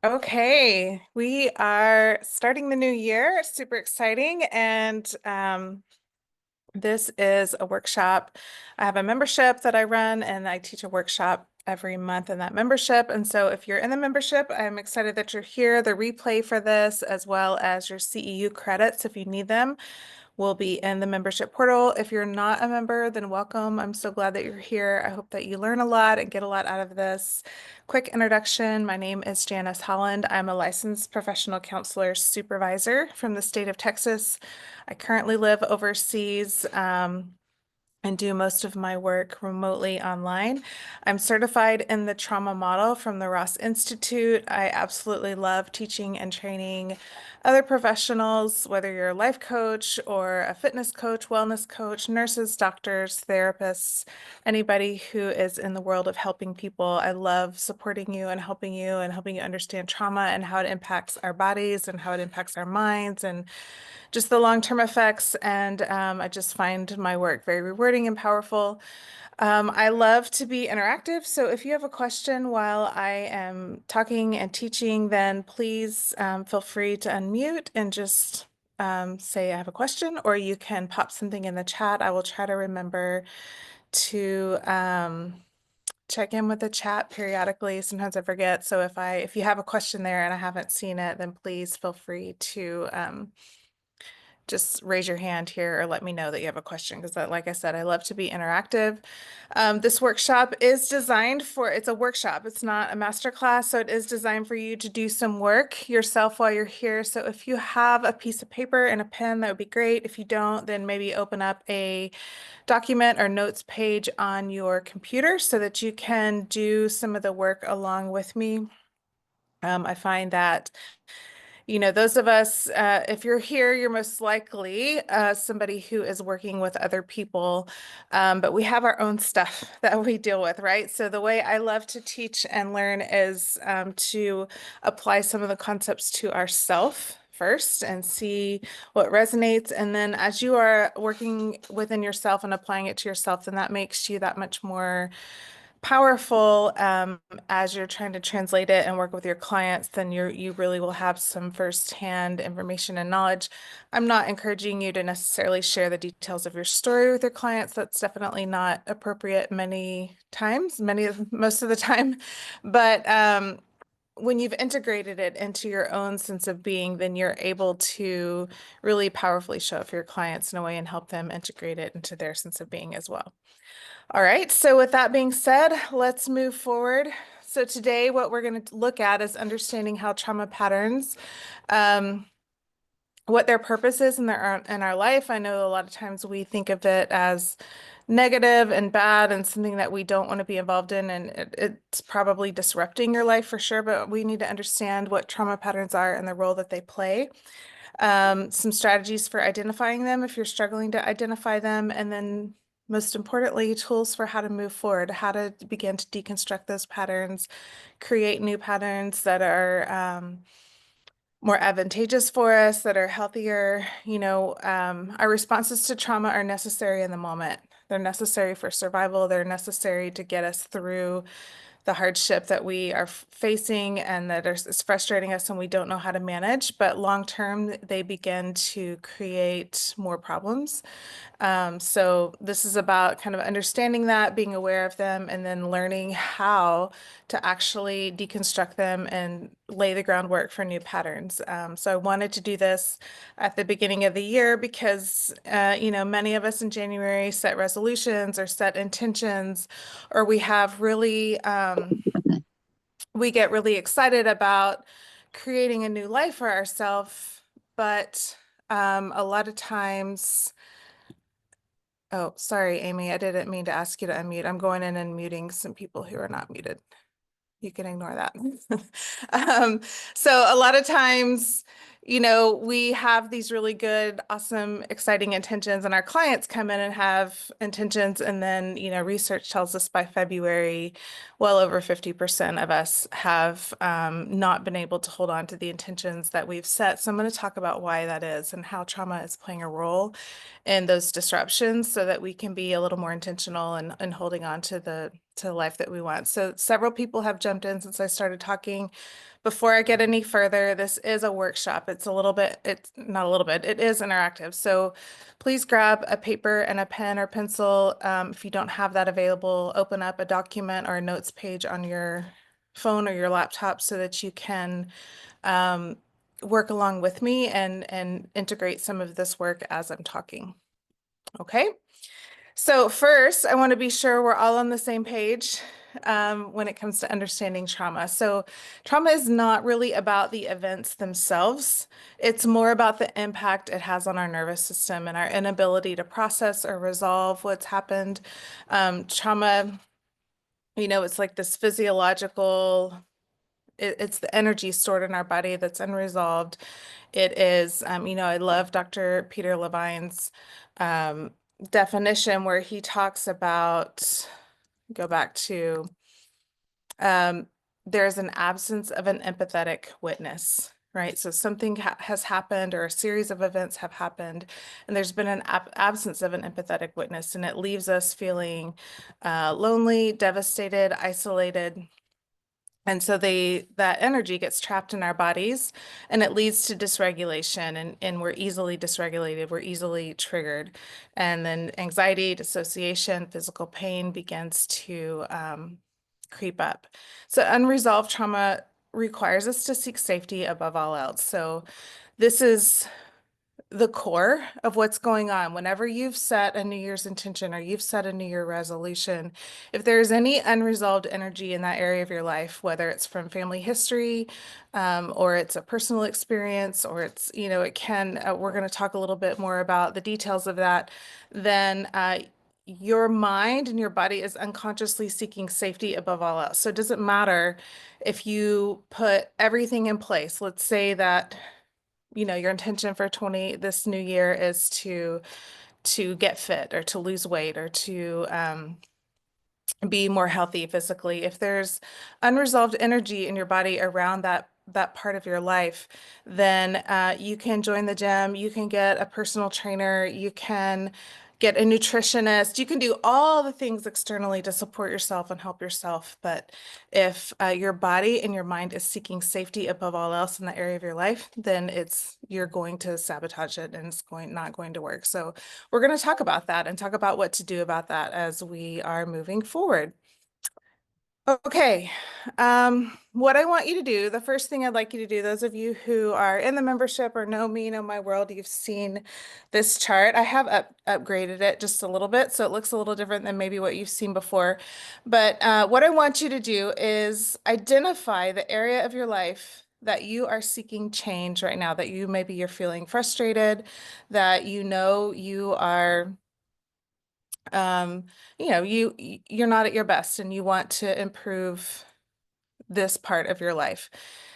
Okay, we are starting the new year. Super exciting. And this is a workshop. I have a membership that I run, and I teach a workshop every month in that membership. And so if you're in the membership, I'm excited that you're here. The replay for this, as well as your CEU credits, if you need them, will be in the membership portal. If you're not a member, then welcome. I'm so glad that you're here. I hope that you learn a lot and get a lot out of this. Quick introduction. My name is Janice Holland. I'm a licensed professional counselor supervisor from the state of Texas. I currently live overseas. And do most of my work remotely online. I'm certified in the trauma model from the Ross Institute. I absolutely love teaching and training other professionals, whether you're a life coach or a fitness coach, wellness coach, nurses, doctors, therapists, anybody who is in the world of helping people. I love supporting you and helping you understand trauma and how it impacts our bodies and how it impacts our minds and just the long-term effects. And I just find my work very rewarding and powerful. I love to be interactive. So if you have a question while I am talking and teaching, then please feel free to unmute and just say I have a question, or you can pop something in the chat. I will try to remember to check in with the chat periodically. Sometimes I forget. So if you have a question there and I haven't seen it, then please feel free to just raise your hand here or let me know that you have a question, because like I said, I love to be interactive. This workshop is designed it's a workshop. It's not a master class, so it is designed for you to do some work yourself while you're here. So if you have a piece of paper and a pen, that would be great. If you don't, then maybe open up a document or notes page on your computer so that you can do some of the work along with me. I find that those of us, if you're here, you're most likely somebody who is working with other people, but we have our own stuff that we deal with, right? So the way I love to teach and learn is to apply some of the concepts to ourself first and see what resonates. And then as you are working within yourself and applying it to yourself, then that makes you that much more powerful as you're trying to translate it and work with your clients. Then you really will have some firsthand information and knowledge. I'm not encouraging you to necessarily share the details of your story with your clients. That's definitely not appropriate many times, most of the time. But when you've integrated it into your own sense of being, then you're able to really powerfully show up for your clients in a way and help them integrate it into their sense of being as well. All right, so with that being said, let's move forward. So today what we're going to look at is understanding how trauma patterns, um, what their purpose is in our life. I know a lot of times we think of it as negative and bad and something that we don't want to be involved in, and it's probably disrupting your life for sure, but we need to understand what trauma patterns are and the role that they play. Some strategies for identifying them if you're struggling to identify them, and then most importantly, tools for how to move forward, how to begin to deconstruct those patterns, create new patterns that are more advantageous for us, that are healthier. Our responses to trauma are necessary in the moment. They're necessary for survival. They're necessary to get us through the hardship that we are facing and that is frustrating us and we don't know how to manage. But long term, they begin to create more problems. So this is about kind of understanding that, being aware of them, and then learning how to actually deconstruct them and lay the groundwork for new patterns. So I wanted to do this at the beginning of the year because, many of us in January set resolutions or set intentions, or we get really excited about creating a new life for ourselves, but a lot of times. Oh, sorry, Amy, I didn't mean to ask you to unmute. I'm going in and muting some people who are not muted. You can ignore that. Um, so a lot of times, we have these really good, awesome, exciting intentions, and our clients come in and have intentions, and then, research tells us by February, well over 50% of us have not been able to hold on to the intentions that we've set. So I'm going to talk about why that is and how trauma is playing a role in those disruptions so that we can be a little more intentional and holding on to the life that we want. So several people have jumped in since I started talking. Before I get any further, this is a workshop. It's not a little bit, it is interactive. So please grab a paper and a pen or pencil. If you don't have that available, open up a document or a notes page on your phone or your laptop so that you can um, work along with me and integrate some of this work as I'm talking. Okay? So first, I want to be sure we're all on the same page when it comes to understanding trauma. So trauma is not really about the events themselves. It's more about the impact it has on our nervous system and our inability to process or resolve what's happened. Trauma, it's like this physiological, it's the energy stored in our body that's unresolved. It is, I love Dr. Peter Levine's um, definition where he talks about, go back to, um, there's an absence of an empathetic witness, right? So something has happened or a series of events have happened, and there's been an absence of an empathetic witness, and it leaves us feeling lonely, devastated, isolated. And so that energy gets trapped in our bodies and it leads to dysregulation and we're easily dysregulated, we're easily triggered. And then anxiety, dissociation, physical pain begins to creep up. So unresolved trauma requires us to seek safety above all else. So this is the core of what's going on. Whenever you've set a New Year's intention or you've set a New Year resolution, if there's any unresolved energy in that area of your life, whether it's from family history, or it's a personal experience, or it's, we're going to talk a little bit more about the details of that, then your mind and your body is unconsciously seeking safety above all else. So it doesn't matter if you put everything in place. Let's say that your intention for this new year is to get fit or to lose weight or to be more healthy physically. If there's unresolved energy in your body around that part of your life, then you can join the gym, you can get a personal trainer, you can get a nutritionist, you can do all the things externally to support yourself and help yourself. But if your body and your mind is seeking safety above all else in the area of your life, then you're going to sabotage it and it's not going to work. So we're going to talk about that and talk about what to do about that as we are moving forward. Okay, what I want you to do, the first thing I'd like you to do, those of you who are in the membership or know me, know my world, you've seen this chart. I have upgraded it just a little bit, so it looks a little different than maybe what you've seen before. But what I want you to do is identify the area of your life that you are seeking change right now, that maybe you're feeling frustrated, that you are you're not at your best and you want to improve this part of your life.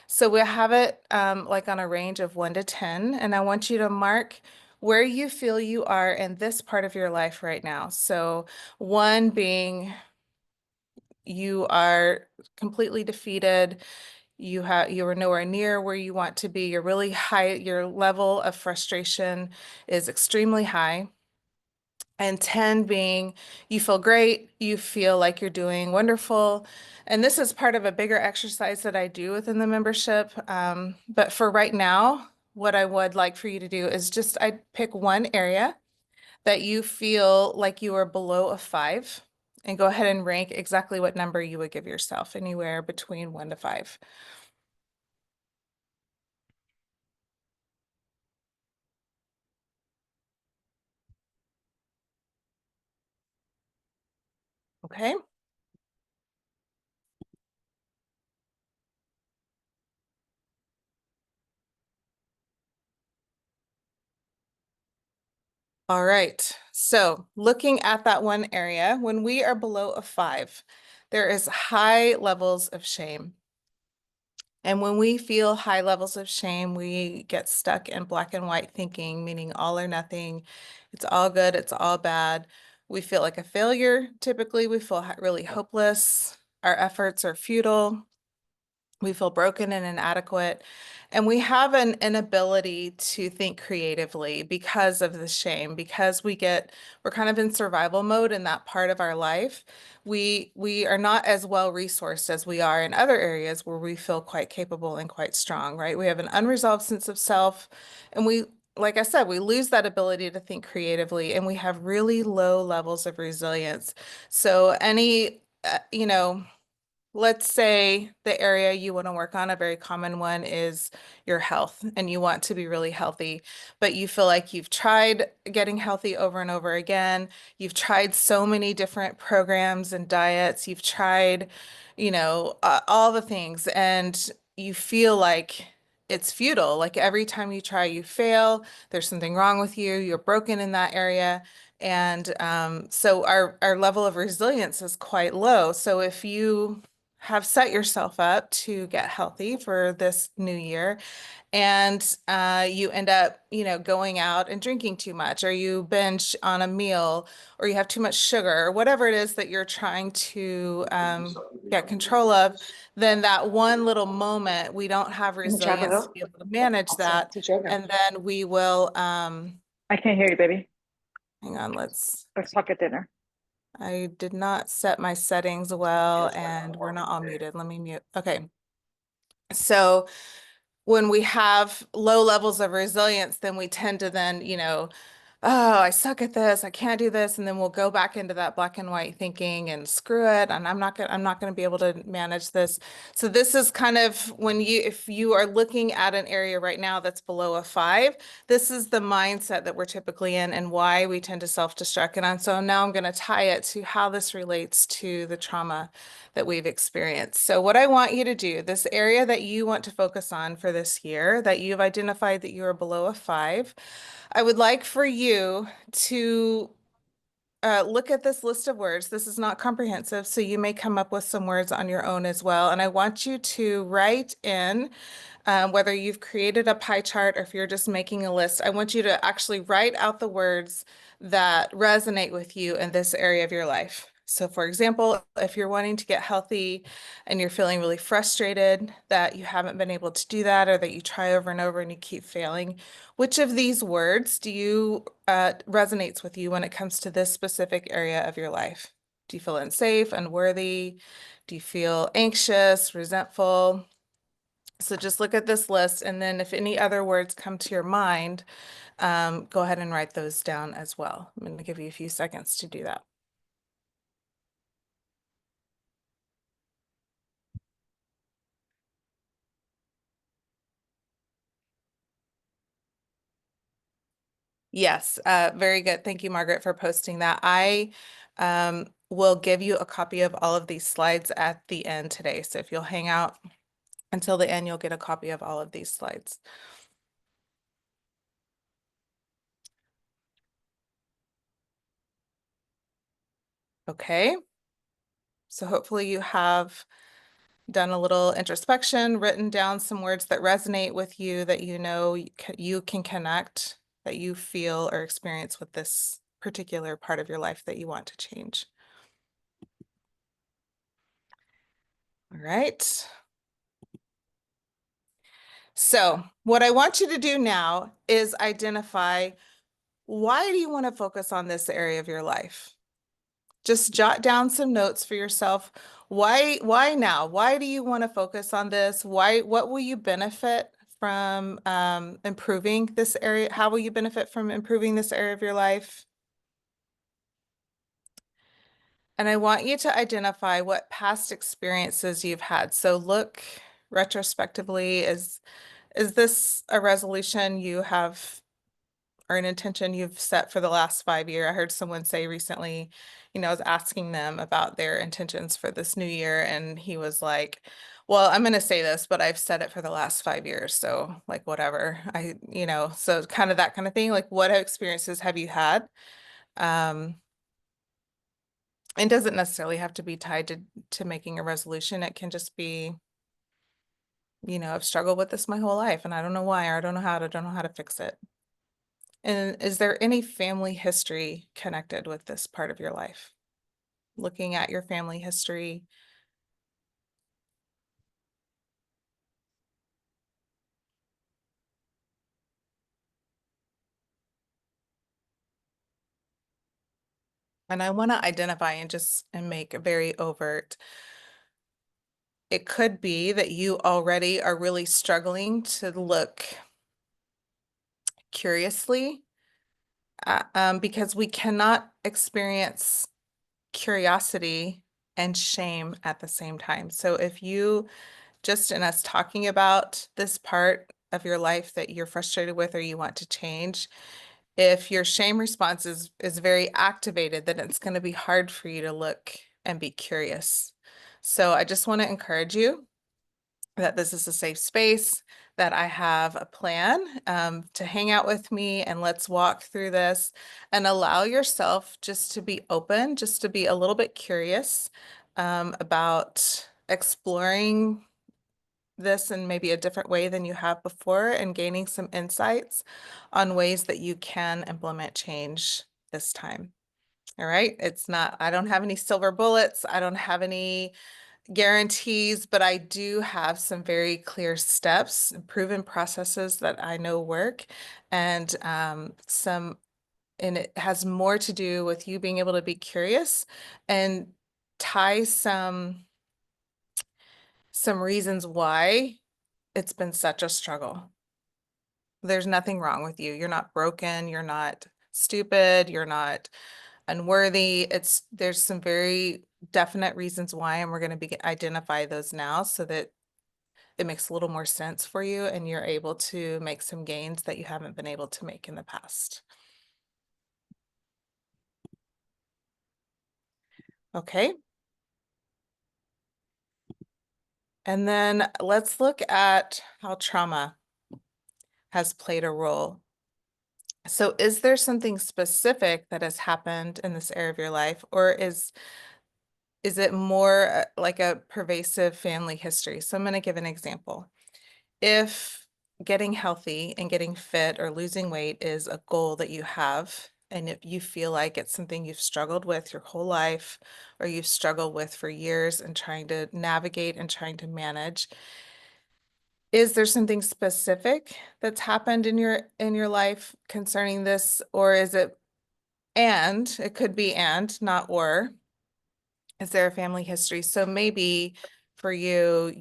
So we have it like on a range of 1 to 10, and I want you to mark where you feel you are in this part of your life right now. So 1 being you are completely defeated, you are nowhere near where you want to be, you're really high, your level of frustration is extremely high. And 10 being you feel great, you feel like you're doing wonderful. And this is part of a bigger exercise that I do within the membership. But for right now, what I would like for you to do is I pick one area that you feel like you are below a 5 and go ahead and rank exactly what number you would give yourself, anywhere between 1 to 5. Okay. All right. So looking at that one area, when we are below a 5, there is high levels of shame. And when we feel high levels of shame, we get stuck in black and white thinking, meaning all or nothing. It's all good, it's all bad. We feel like a failure. Typically, we feel really hopeless. Our efforts are futile. We feel broken and inadequate. And we have an inability to think creatively because of the shame, because we're kind of in survival mode in that part of our life. We are not as well resourced as we are in other areas where we feel quite capable and quite strong, right? We have an unresolved sense of self, and like I said, we lose that ability to think creatively, and we have really low levels of resilience. So let's say the area you want to work on, a very common one is your health, and you want to be really healthy, but you feel like you've tried getting healthy over and over again. You've tried so many different programs and diets. You've tried, all the things, and you feel like it's futile. Like every time you try, you fail. There's something wrong with you. You're broken in that area. And so our level of resilience is quite low. So if you have set yourself up to get healthy for this new year, and you end up, going out and drinking too much, or you binge on a meal, or you have too much sugar, or whatever it is that you're trying to get control of, then that one little moment, we don't have In the Chapel resilience to Hill? be able to manage Awesome. that. It's yoga. And then we will, I can't hear you, baby. hang on, Let's talk at dinner. I did not set my settings well, and we're not all muted. Let me mute. Okay. So when we have low levels of resilience, then we tend to then, oh, I suck at this, I can't do this, and then we'll go back into that black and white thinking and screw it, and I'm not gonna be able to manage this. So this is kind of if you are looking at an area right now that's below a 5, this is the mindset that we're typically in and why we tend to self-destruct. So now I'm gonna tie it to how this relates to the trauma that we've experienced. So what I want you to do, this area that you want to focus on for this year, that you've identified that you are below a 5, I would like for you to look at this list of words. This is not comprehensive, so you may come up with some words on your own as well. And I want you to write in, whether you've created a pie chart or if you're just making a list, I want you to actually write out the words that resonate with you in this area of your life. So for example, if you're wanting to get healthy and you're feeling really frustrated that you haven't been able to do that, or that you try over and over and you keep failing, which of these words do you resonates with you when it comes to this specific area of your life? Do you feel unsafe, unworthy? Do you feel anxious, resentful? So just look at this list, and then if any other words come to your mind, go ahead and write those down as well. I'm going to give you a few seconds to do that. Yes, very good. Thank you, Margaret, for posting that. I will give you a copy of all of these slides at the end today. So if you'll hang out until the end, you'll get a copy of all of these slides. Okay. So hopefully you have done a little introspection, written down some words that resonate with you, that you can connect, that you feel or experience with this particular part of your life that you want to change. All right. So what I want you to do now is identify, why do you want to focus on this area of your life? Just jot down some notes for yourself. Why now? Why do you want to focus on this? What will you benefit from improving this area? How will you benefit from improving this area of your life? And I want you to identify what past experiences you've had. So look retrospectively, is this a resolution you have, or an intention you've set for the last 5 years? I heard someone say recently, I was asking them about their intentions for this new year, and he was like, well, I'm going to say this, but I've said it for the last 5 years. So like, whatever, so kind of that kind of thing. Like, what experiences have you had? It doesn't necessarily have to be tied to making a resolution. It can just be, I've struggled with this my whole life and I don't know why, or I don't know how to fix it. And is there any family history connected with this part of your life? Looking at your family history, And I want to identify and make it very overt. It could be that you already are really struggling to look curiously, because we cannot experience curiosity and shame at the same time. So if you, just in us talking about this part of your life that you're frustrated with or you want to change, if your shame response is very activated, then it's going to be hard for you to look and be curious. So I just want to encourage you that this is a safe space, that I have a plan to hang out with me, and let's walk through this and allow yourself just to be open, just to be a little bit curious about exploring this in maybe a different way than you have before and gaining some insights on ways that you can implement change this time. All right. It's not, I don't have any silver bullets. I don't have any guarantees, but I do have some very clear steps, proven processes that I know work, and and it has more to do with you being able to be curious and tie some reasons why it's been such a struggle. There's nothing wrong with you. You're not broken. You're not stupid. You're not unworthy. There's some very definite reasons why, and we're going to identify those now so that it makes a little more sense for you and you're able to make some gains that you haven't been able to make in the past. Okay. And then let's look at how trauma has played a role. So is there something specific that has happened in this area of your life, or is it more like a pervasive family history? So I'm going to give an example. If getting healthy and getting fit or losing weight is a goal that you have, and if you feel like it's something you've struggled with your whole life, or you've struggled with for years and trying to navigate and trying to manage, is there something specific that's happened in your life concerning this, or is it and it could be and not or is there a family history? So maybe for you,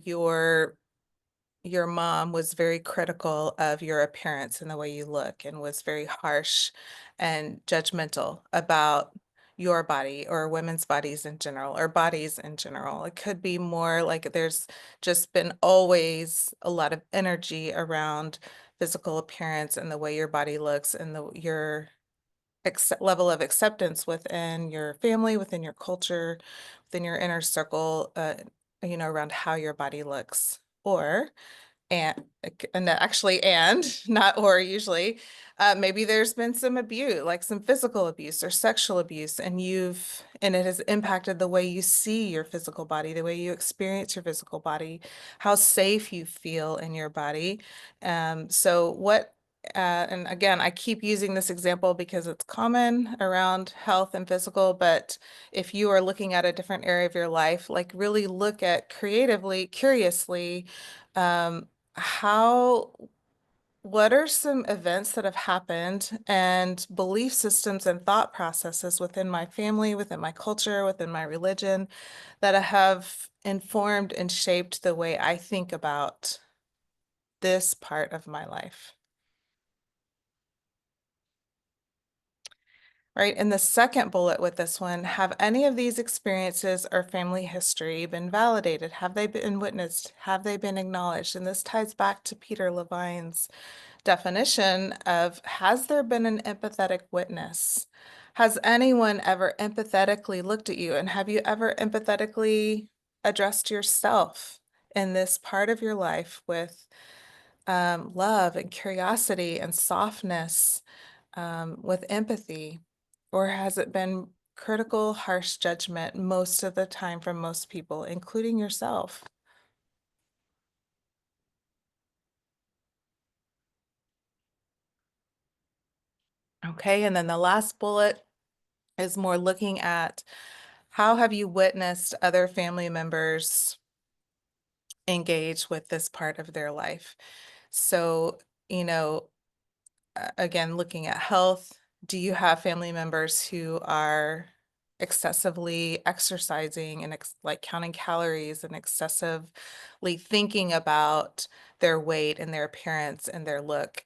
your mom was very critical of your appearance and the way you look and was very harsh and judgmental about your body or women's bodies in general or bodies in general. It could be more like there's just been always a lot of energy around physical appearance and the way your body looks and your level of acceptance within your family, within your culture, within your inner circle, around how your body looks. Or and actually and not or usually maybe there's been some abuse, like some physical abuse or sexual abuse, and it has impacted the way you see your physical body, the way you experience your physical body, how safe you feel in your body. So what and again, I keep using this example because it's common around health and physical, but if you are looking at a different area of your life, like really look at creatively, curiously, um, how, what are some events that have happened and belief systems and thought processes within my family, within my culture, within my religion that have informed and shaped the way I think about this part of my life? Right. And the second bullet with this one, have any of these experiences or family history been validated? Have they been witnessed? Have they been acknowledged? And this ties back to Peter Levine's definition of, has there been an empathetic witness? Has anyone ever empathetically looked at you? And have you ever empathetically addressed yourself in this part of your life with love and curiosity and softness, with empathy? Or has it been critical, harsh judgment most of the time from most people, including yourself? Okay, and then the last bullet is more looking at, how have you witnessed other family members engage with this part of their life? So, you know, again, looking at health, do you have family members who are excessively exercising and like counting calories and excessively thinking about their weight and their appearance and their look,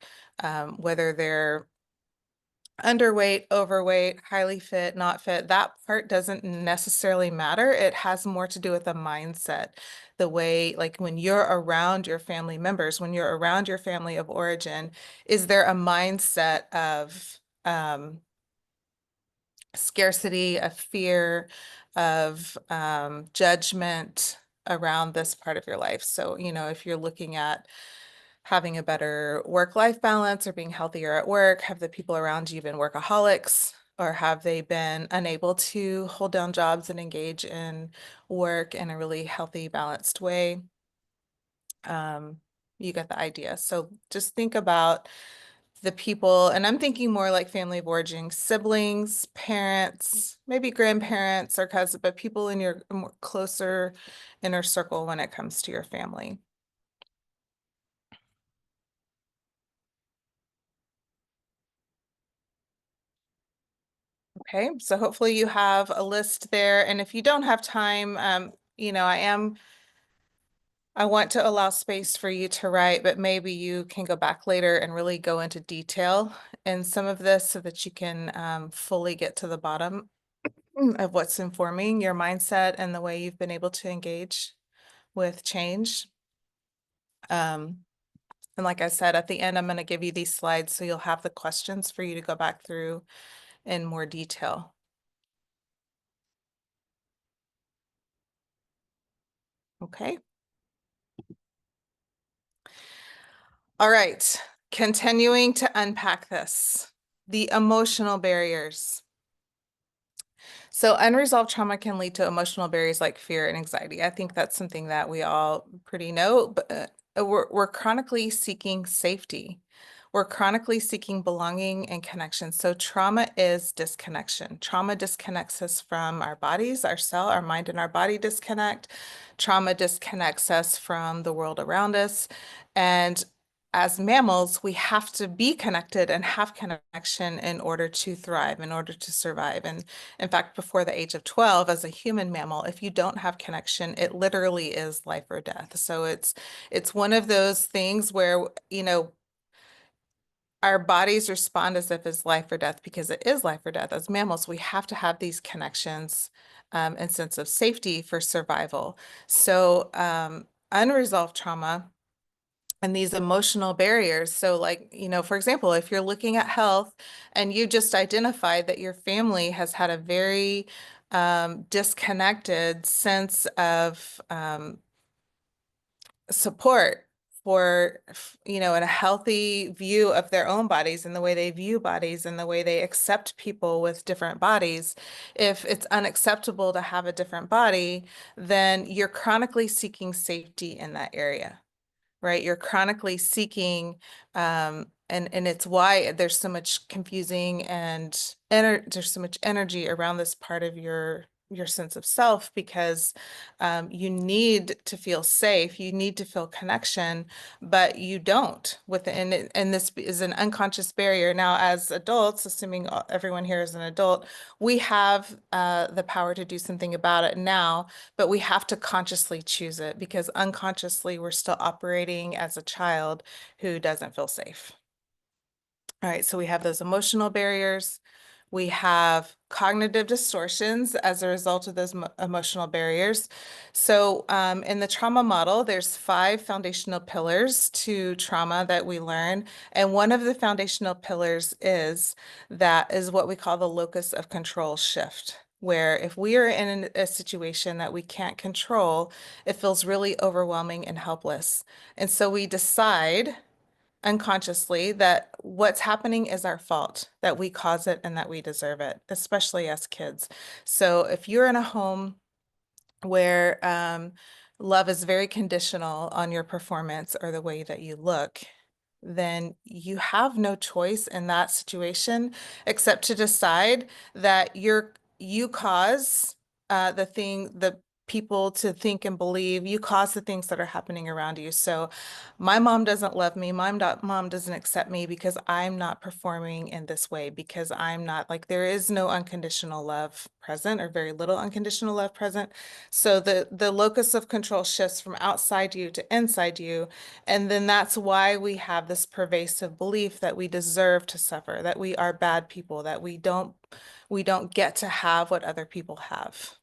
whether they're underweight, overweight, highly fit, not fit, that part doesn't necessarily matter. It has more to do with the mindset, the way, like when you're around your family members, when you're around your family of origin, is there a mindset of scarcity, of fear, of judgment around this part of your life? So, if you're looking at having a better work-life balance or being healthier at work, have the people around you been workaholics, or have they been unable to hold down jobs and engage in work in a really healthy, balanced way? You get the idea. So just think about the people, and I'm thinking more like family of origin, siblings, parents, maybe grandparents or cousins, but people in your more closer inner circle when it comes to your family. Okay, so hopefully you have a list there. And if you don't have time, I want to allow space for you to write, but maybe you can go back later and really go into detail in some of this so that you can fully get to the bottom of what's informing your mindset and the way you've been able to engage with change. And like I said, at the end, I'm going to give you these slides so you'll have the questions for you to go back through in more detail. Okay. All right. Continuing to unpack this, the emotional barriers. So unresolved trauma can lead to emotional barriers like fear and anxiety. I think that's something that we all pretty know, but we're chronically seeking safety. We're chronically seeking belonging and connection. So trauma is disconnection. Trauma disconnects us from our bodies, our mind and our body disconnect. Trauma disconnects us from the world around us. And as mammals, we have to be connected and have connection in order to thrive, in order to survive. And in fact, before the age of 12, as a human mammal, if you don't have connection, it literally is life or death. So it's one of those things where, our bodies respond as if it's life or death because it is life or death. As mammals, we have to have these connections and sense of safety for survival. So unresolved trauma and these emotional barriers. So like, for example, if you're looking at health and you just identified that your family has had a very disconnected sense of support for, and a healthy view of their own bodies and the way they view bodies and the way they accept people with different bodies. If it's unacceptable to have a different body, then you're chronically seeking safety in that area, right? You're chronically seeking, and it's why there's so much confusing and there's so much energy around this part of your sense of self because you need to feel safe, you need to feel connection, but you don't within it, and this is an unconscious barrier. Now, as adults, assuming everyone here is an adult, we have the power to do something about it now, but we have to consciously choose it because unconsciously we're still operating as a child who doesn't feel safe. All right, so we have those emotional barriers. We have cognitive distortions as a result of those emotional barriers. So in the trauma model, there's 5 foundational pillars to trauma that we learn. And one of the foundational pillars is what we call the locus of control shift, where if we are in a situation that we can't control, it feels really overwhelming and helpless. And so we decide unconsciously that what's happening is our fault, that we cause it and that we deserve it, especially as kids. So if you're in a home where love is very conditional on your performance or the way that you look, then you have no choice in that situation except to decide that you cause the people to think and believe, you cause the things that are happening around you. So my mom doesn't love me. Mom doesn't accept me because I'm not performing in this way, because I'm not like, there is no unconditional love present, or very little unconditional love present. So the locus of control shifts from outside you to inside you. And then that's why we have this pervasive belief that we deserve to suffer, that we are bad people, that we don't get to have what other people have.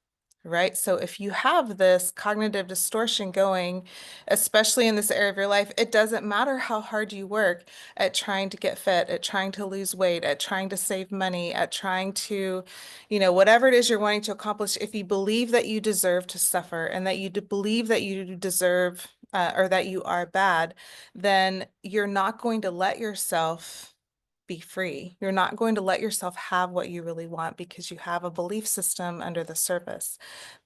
Right. So if you have this cognitive distortion going, especially in this area of your life, it doesn't matter how hard you work at trying to get fit, at trying to lose weight, at trying to save money, at trying to, whatever it is you're wanting to accomplish. If you believe that you deserve to suffer, and that you believe that you deserve, or that you are bad, then you're not going to let yourself be free. You're not going to let yourself have what you really want, because you have a belief system under the surface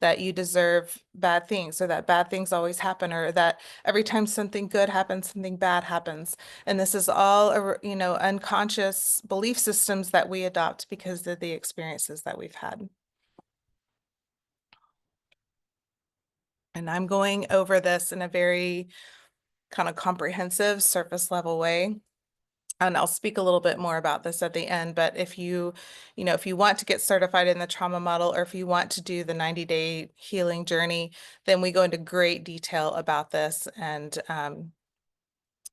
that you deserve bad things, or that bad things always happen, or that every time something good happens, something bad happens. And this is all, unconscious belief systems that we adopt because of the experiences that we've had. And I'm going over this in a very kind of comprehensive, surface level way. And I'll speak a little bit more about this at the end, but if you want to get certified in the trauma model, or if you want to do the 90-day healing journey, then we go into great detail about this.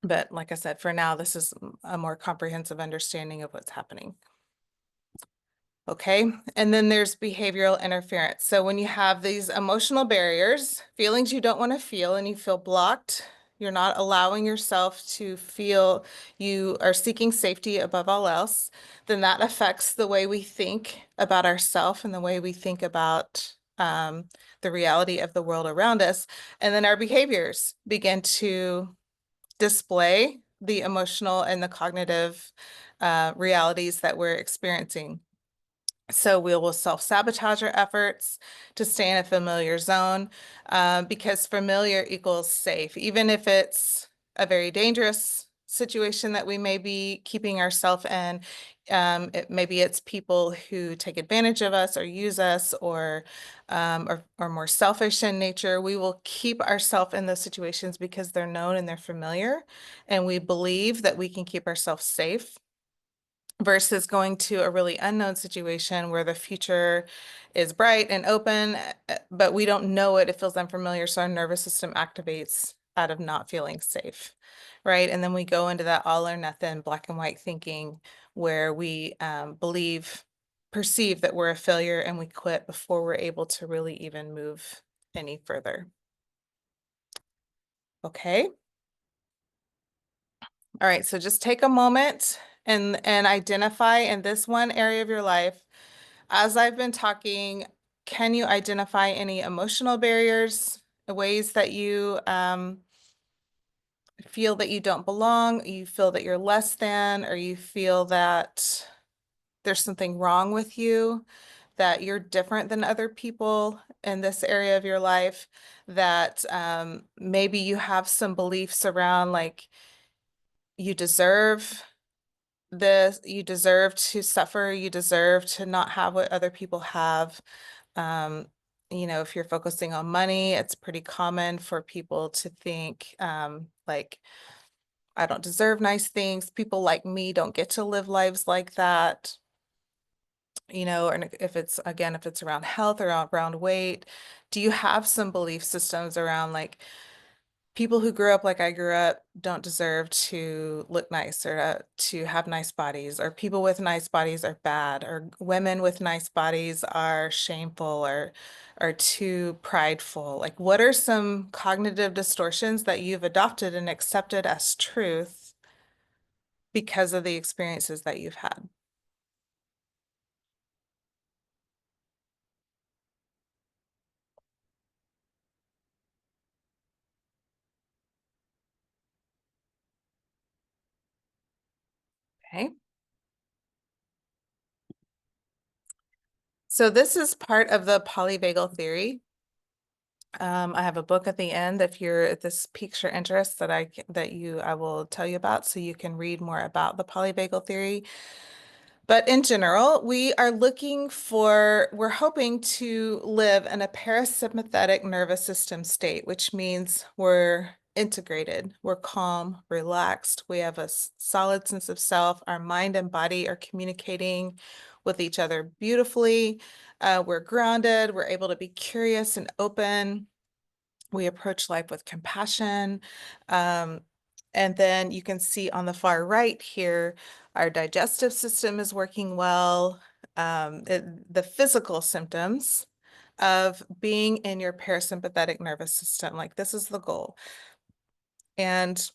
But like I said, for now, this is a more comprehensive understanding of what's happening. Okay, and then there's behavioral interference. So when you have these emotional barriers, feelings you don't want to feel, and you feel blocked, you're not allowing yourself to feel, you are seeking safety above all else, then that affects the way we think about ourselves, and the way we think about the reality of the world around us. And then our behaviors begin to display the emotional and the cognitive realities that we're experiencing. So we will self-sabotage our efforts to stay in a familiar zone, because familiar equals safe, even if it's a very dangerous situation that we may be keeping ourselves in. Maybe it's people who take advantage of us, or use us, or more selfish in nature. We will keep ourselves in those situations because they're known and they're familiar, and we believe that we can keep ourselves safe, versus going to a really unknown situation where the future is bright and open, but we don't know it. It feels unfamiliar. So our nervous system activates out of not feeling safe, right? And then we go into that all or nothing, black and white thinking, where we perceive that we're a failure, and we quit before we're able to really even move any further. Okay. All right, so just take a moment and identify in this one area of your life. As I've been talking, can you identify any emotional barriers, ways that you feel that you don't belong, you feel that you're less than, or you feel that there's something wrong with you, that you're different than other people in this area of your life, that maybe you have some beliefs around, like, you deserve this, you deserve to suffer, you deserve to not have what other people have. Um, if you're focusing on money, it's pretty common for people to think, like, I don't deserve nice things. People like me don't get to live lives like that. And if it's around health or around weight, do you have some belief systems around, like, people who grew up like I grew up don't deserve to look nice, or to have nice bodies, or people with nice bodies are bad, or women with nice bodies are shameful, or are too prideful? Like, what are some cognitive distortions that you've adopted and accepted as truth because of the experiences that you've had? Okay. So this is part of the polyvagal theory. I have a book at the end, if this piques your interest, I will tell you about, so you can read more about the polyvagal theory. But in general, we're hoping to live in a parasympathetic nervous system state, which means we're integrated, we're calm, relaxed, we have a solid sense of self, our mind and body are communicating with each other beautifully, we're grounded, we're able to be curious and open. We approach life with compassion. Um, and then you can see on the far right here, our digestive system is working well. The physical symptoms of being in your parasympathetic nervous system, like this is the goal. And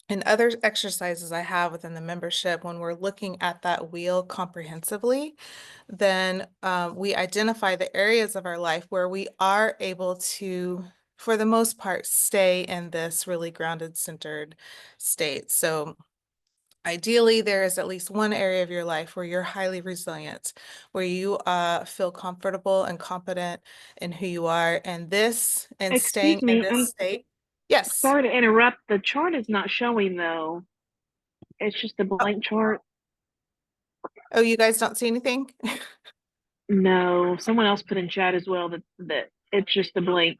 in other exercises I have within the membership, when we're looking at that wheel comprehensively, then we identify the areas of our life where we are able to, for the most part, stay in this really grounded, centered state. So ideally, there is at least one area of your life where you're highly resilient, where you feel comfortable and confident in who you are. And staying Excuse in me, this I'm state. Yes. sorry to interrupt. The chart is not showing though. It's just a Oh, blank chart. oh, you guys don't see anything? No, someone else put in chat as well that it's just a blank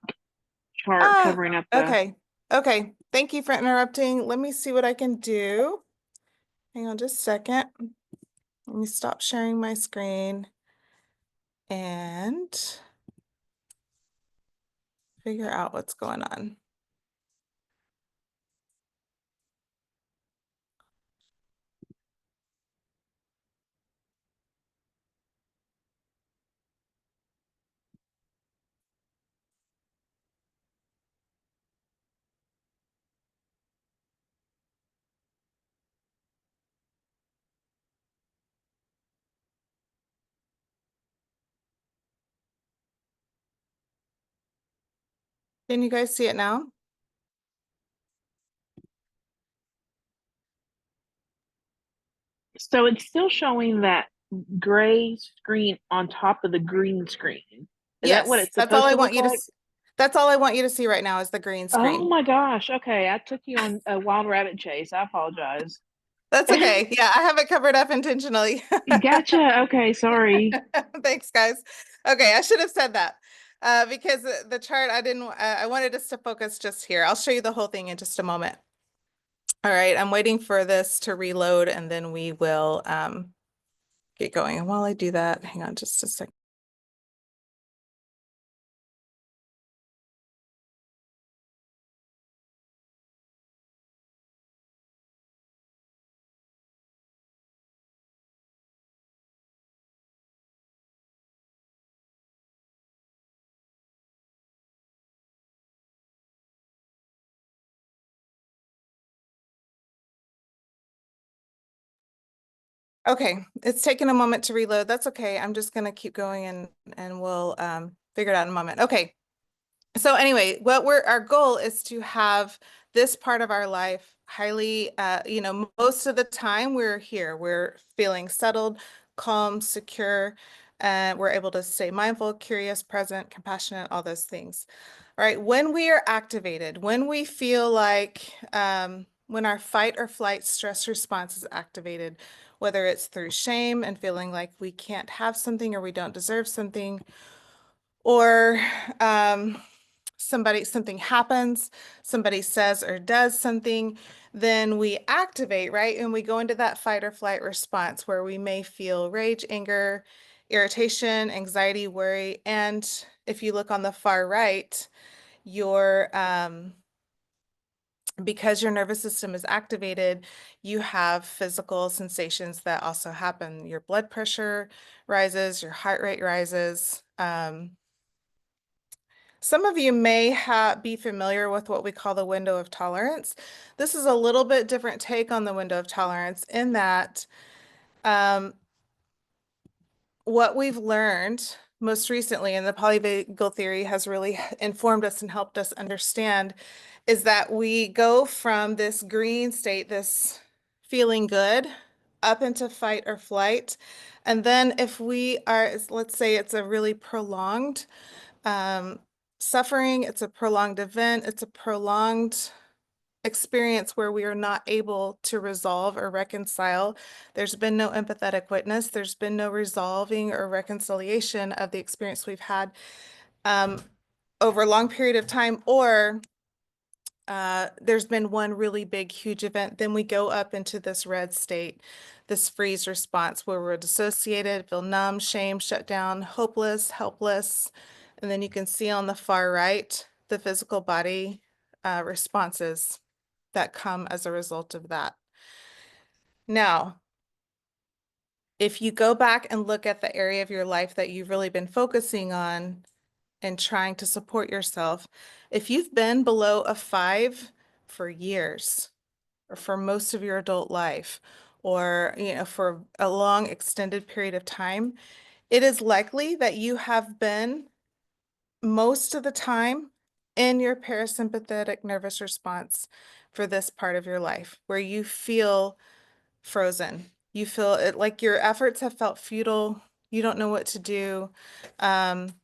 chart Ah, covering up the. okay. Okay. Thank you for interrupting. Let me see what I can do. Hang on just a second. Let me stop sharing my screen and figure out what's going on. Can you guys see it now? So it's still showing that gray screen on top of the green screen. Is that what Yes, it's supposed to look like? that's all I want you to see right now is the green Oh screen. my gosh. Okay, I took you on a wild rabbit chase. I apologize. That's okay. Yeah, I have it covered up intentionally. Gotcha. Okay, sorry. Thanks, guys. Okay, I should have said that. Because the chart, I wanted us to focus just here. I'll show you the whole thing in just a moment. All right, I'm waiting for this to reload and then we will get going. And while I do that, hang on just a second. Okay, it's taken a moment to reload. That's okay. I'm just gonna keep going and we'll figure it out in a moment. Okay. So anyway, our goal is to have this part of our life highly, most of the time we're here, we're feeling settled, calm, secure, and we're able to stay mindful, curious, present, compassionate, all those things. All right, when we are activated, when we feel like, when our fight or flight stress response is activated, whether it's through shame and feeling like we can't have something or we don't deserve something, or something happens, somebody says or does something, then we activate, right? And we go into that fight or flight response where we may feel rage, anger, irritation, anxiety, worry. And if you look on the far right, your because your nervous system is activated, you have physical sensations that also happen. Your blood pressure rises, your heart rate rises. Some of you may be familiar with what we call the window of tolerance. This is a little bit different take on the window of tolerance in that um, what we've learned most recently, and the polyvagal theory has really informed us and helped us understand, is that we go from this green state, this feeling good, up into fight or flight. And then if we are, let's say it's a really prolonged um, suffering, it's a prolonged event, it's a prolonged experience where we are not able to resolve or reconcile. There's been no empathetic witness. There's been no resolving or reconciliation of the experience we've had over a long period of time, or there's been one really big, huge event. Then we go up into this red state, this freeze response where we're dissociated, feel numb, shame, shut down, hopeless, helpless. And then you can see on the far right, the physical body responses that come as a result of that. Now, if you go back and look at the area of your life that you've really been focusing on and trying to support yourself, if you've been below a 5 for years, or for most of your adult life, or for a long extended period of time, it is likely that you have been most of the time in your parasympathetic nervous response for this part of your life, where you feel frozen. You feel it like your efforts have felt futile. You don't know what to do. Um,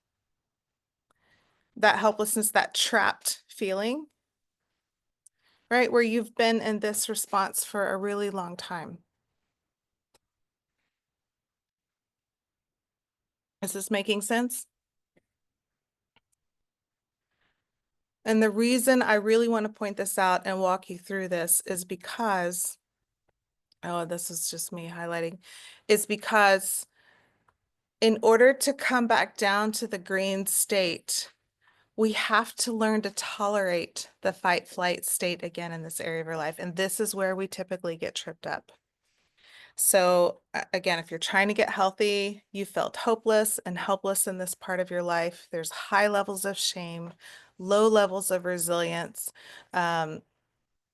that helplessness, that trapped feeling, right? Where you've been in this response for a really long time. Is this making sense? And the reason I really want to point this out and walk you through this is because, oh, this is just me highlighting, is because in order to come back down to the green state, we have to learn to tolerate the fight flight state again in this area of our life. And this is where we typically get tripped up. So again, if you're trying to get healthy, you felt hopeless and helpless in this part of your life. There's high levels of shame, low levels of resilience.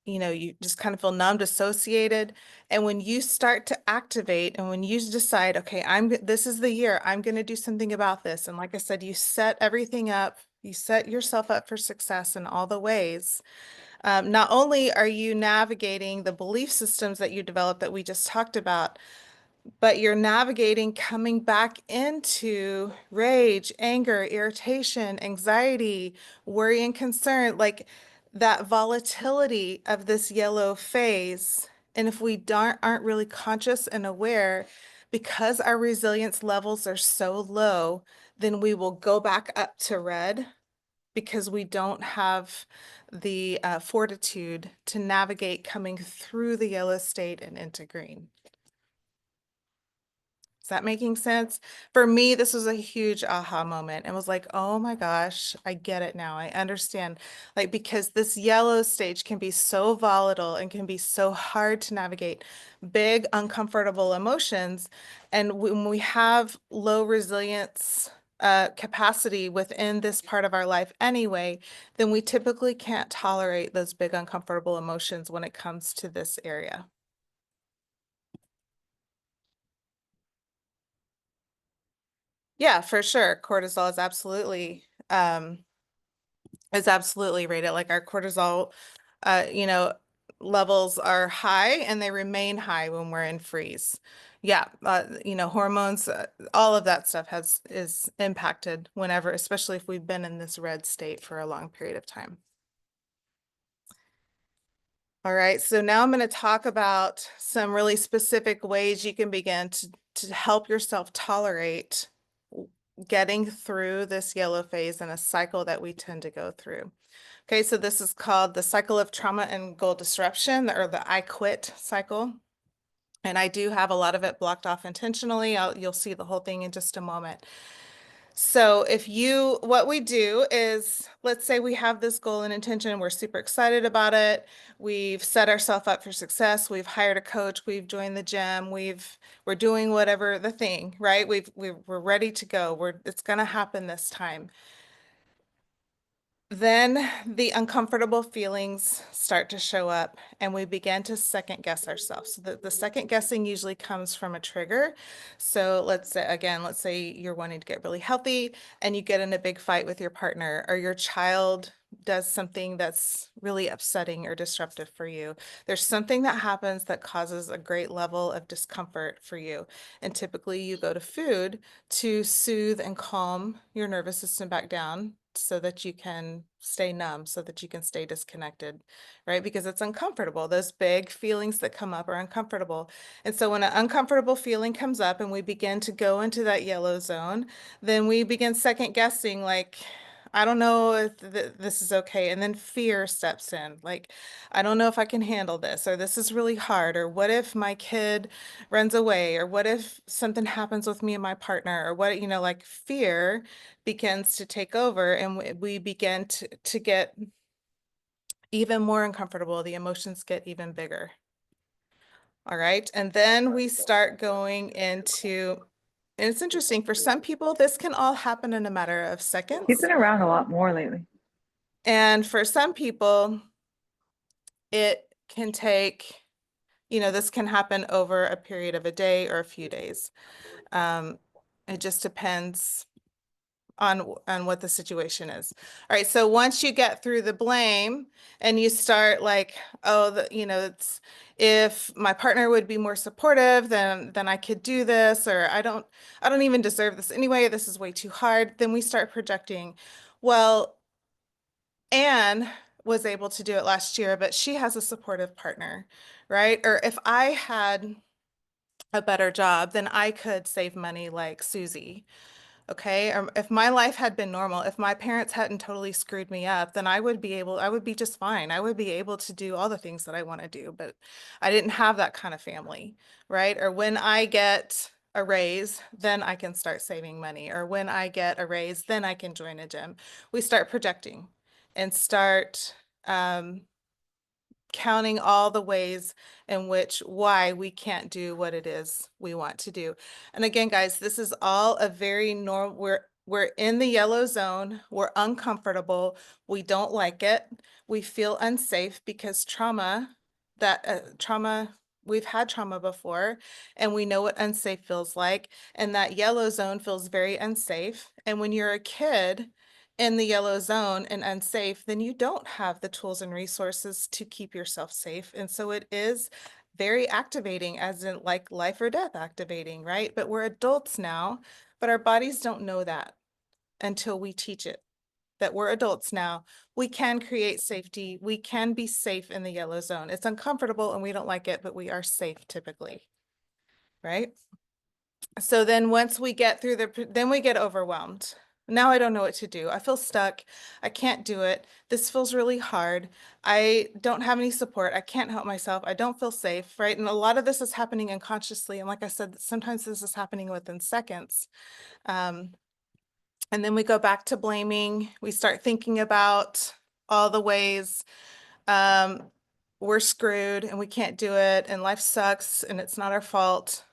You just kind of feel numb, dissociated. And when you start to activate and when you decide, okay, this is the year, I'm going to do something about this. And like I said, you set everything up, you set yourself up for success in all the ways. Not only are you navigating the belief systems that you developed that we just talked about, but you're navigating coming back into rage, anger, irritation, anxiety, worry, and concern, like that volatility of this yellow phase. And if we aren't really conscious and aware, because our resilience levels are so low, then we will go back up to red because we don't have the fortitude to navigate coming through the yellow state and into green. Is that making sense? For me, this was a huge aha moment and was like, oh my gosh, I get it now. I understand. Like, because this yellow stage can be so volatile and can be so hard to navigate big, uncomfortable emotions. And when we have low resilience capacity within this part of our life anyway, then we typically can't tolerate those big, uncomfortable emotions when it comes to this area. Yeah, for sure. Cortisol is absolutely rated. Like our cortisol, uh, you know, levels are high and they remain high when we're in freeze. Yeah, hormones, all of that stuff is impacted whenever, especially if we've been in this red state for a long period of time. All right, so now I'm going to talk about some really specific ways you can begin to help yourself tolerate getting through this yellow phase in a cycle that we tend to go through. Okay, so this is called the cycle of trauma and goal disruption, or the I quit cycle. And I do have a lot of it blocked off intentionally. You'll see the whole thing in just a moment. So what we do is, let's say we have this goal and intention, we're super excited about it. We've set ourselves up for success. We've hired a coach. We've joined the gym. We're doing whatever the thing, right? We're ready to go. It's going to happen this time. Then the uncomfortable feelings start to show up and we begin to second guess ourselves. So the second guessing usually comes from a trigger. So let's say you're wanting to get really healthy and you get in a big fight with your partner, or your child does something that's really upsetting or disruptive for you. There's something that happens that causes a great level of discomfort for you. And typically you go to food to soothe and calm your nervous system back down. so that you can stay numb, so that you can stay disconnected, right? Because it's uncomfortable. Those big feelings that come up are uncomfortable. And so when an uncomfortable feeling comes up and we begin to go into that yellow zone, then we begin second guessing, like, I don't know if this is okay. And then fear steps in, like, I don't know if I can handle this, or this is really hard, or what if my kid runs away, or what if something happens with me and my partner, or what, like fear begins to take over, and we begin to get even more uncomfortable. The emotions get even bigger. All right. And then we start going into, and it's interesting, for some people, this can all happen in a matter of He's seconds. been around a lot more lately. And for some people, it can take, this can happen over a period of a day or a few days. It just depends on what the situation is. All right, so once you get through the blame and you start like, oh, it's, if my partner would be more supportive, then I could do this, or I don't even deserve this anyway, this is way too hard. Then we start projecting, well, Anne was able to do it last year, but she has a supportive partner, right? Or if I had a better job, then I could save money like Susie. Okay. Or if my life had been normal, if my parents hadn't totally screwed me up, then I would be just fine. I would be able to do all the things that I want to do, but I didn't have that kind of family, right? Or when I get a raise, then I can start saving money. Or when I get a raise, then I can join a gym. We start projecting and start counting all the ways in which why we can't do what it is we want to do. And again, guys, this is all a very normal, we're in the yellow zone, we're uncomfortable, we don't like it, we feel unsafe because trauma, we've had trauma before, and we know what unsafe feels like, and that yellow zone feels very unsafe. And when you're a kid in the yellow zone and unsafe, then you don't have the tools and resources to keep yourself safe. And so it is very activating, as in like life or death activating, right? But we're adults now, but our bodies don't know that until we teach it, that we're adults now. We can create safety. We can be safe in the yellow zone. It's uncomfortable and we don't like it, but we are safe typically, right? So then once we get through then we get overwhelmed. Now I don't know what to do. I feel stuck. I can't do it. This feels really hard. I don't have any support. I can't help myself. I don't feel safe, right? And a lot of this is happening unconsciously. And like I said, sometimes this is happening within seconds. And then we go back to blaming. We start thinking about all the ways we're screwed and we can't do it and life sucks and it's not our fault.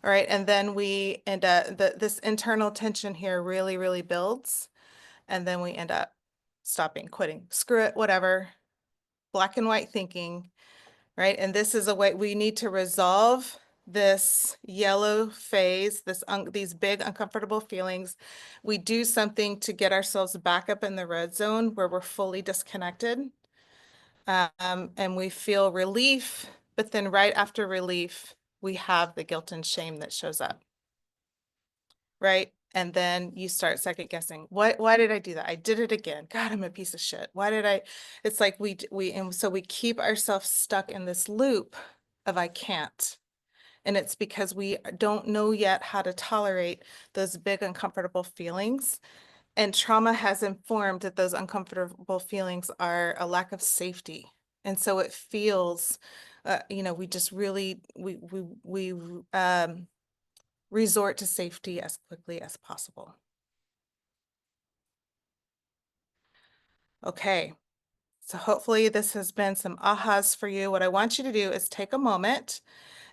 All right, and then we end up, this internal tension here really, really builds, and then we end up stopping, quitting, screw it, whatever, black and white thinking, right? And this is a way we need to resolve this yellow phase, these big uncomfortable feelings. We do something to get ourselves back up in the red zone where we're fully disconnected, and we feel relief, but then right after relief, we have the guilt and shame that shows up. Right? And then you start second guessing. Why did I do that? I did it again. God, I'm a piece of shit. Why did I? It's like and so we keep ourselves stuck in this loop of I can't. And it's because we don't know yet how to tolerate those big uncomfortable feelings. And trauma has informed that those uncomfortable feelings are a lack of safety. And so it feels, we just really, we resort to safety as quickly as possible. Okay, so hopefully this has been some ahas for you. What I want you to do is take a moment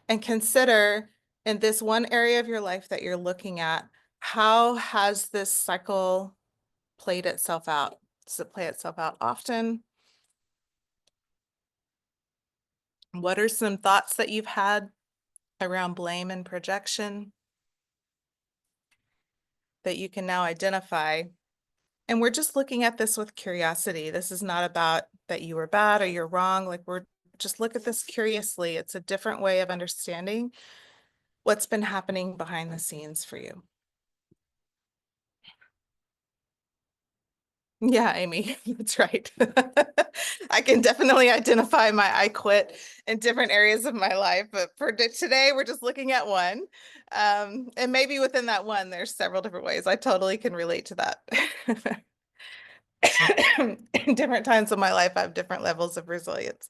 and consider, in this one area of your life that you're looking at, how has this cycle played itself out? Does it play itself out often? What are some thoughts that you've had around blame and projection that you can now identify? And we're just looking at this with curiosity. This is not about that you were bad or you're wrong. Like, we're just look at this curiously. It's a different way of understanding what's been happening behind the scenes for you. Yeah, Amy, that's right. I can definitely identify my I quit in different areas of my life, but for today, we're just looking at one. And maybe within that one, there's several different ways. I totally can relate to that. In different times of my life, I have different levels of resilience.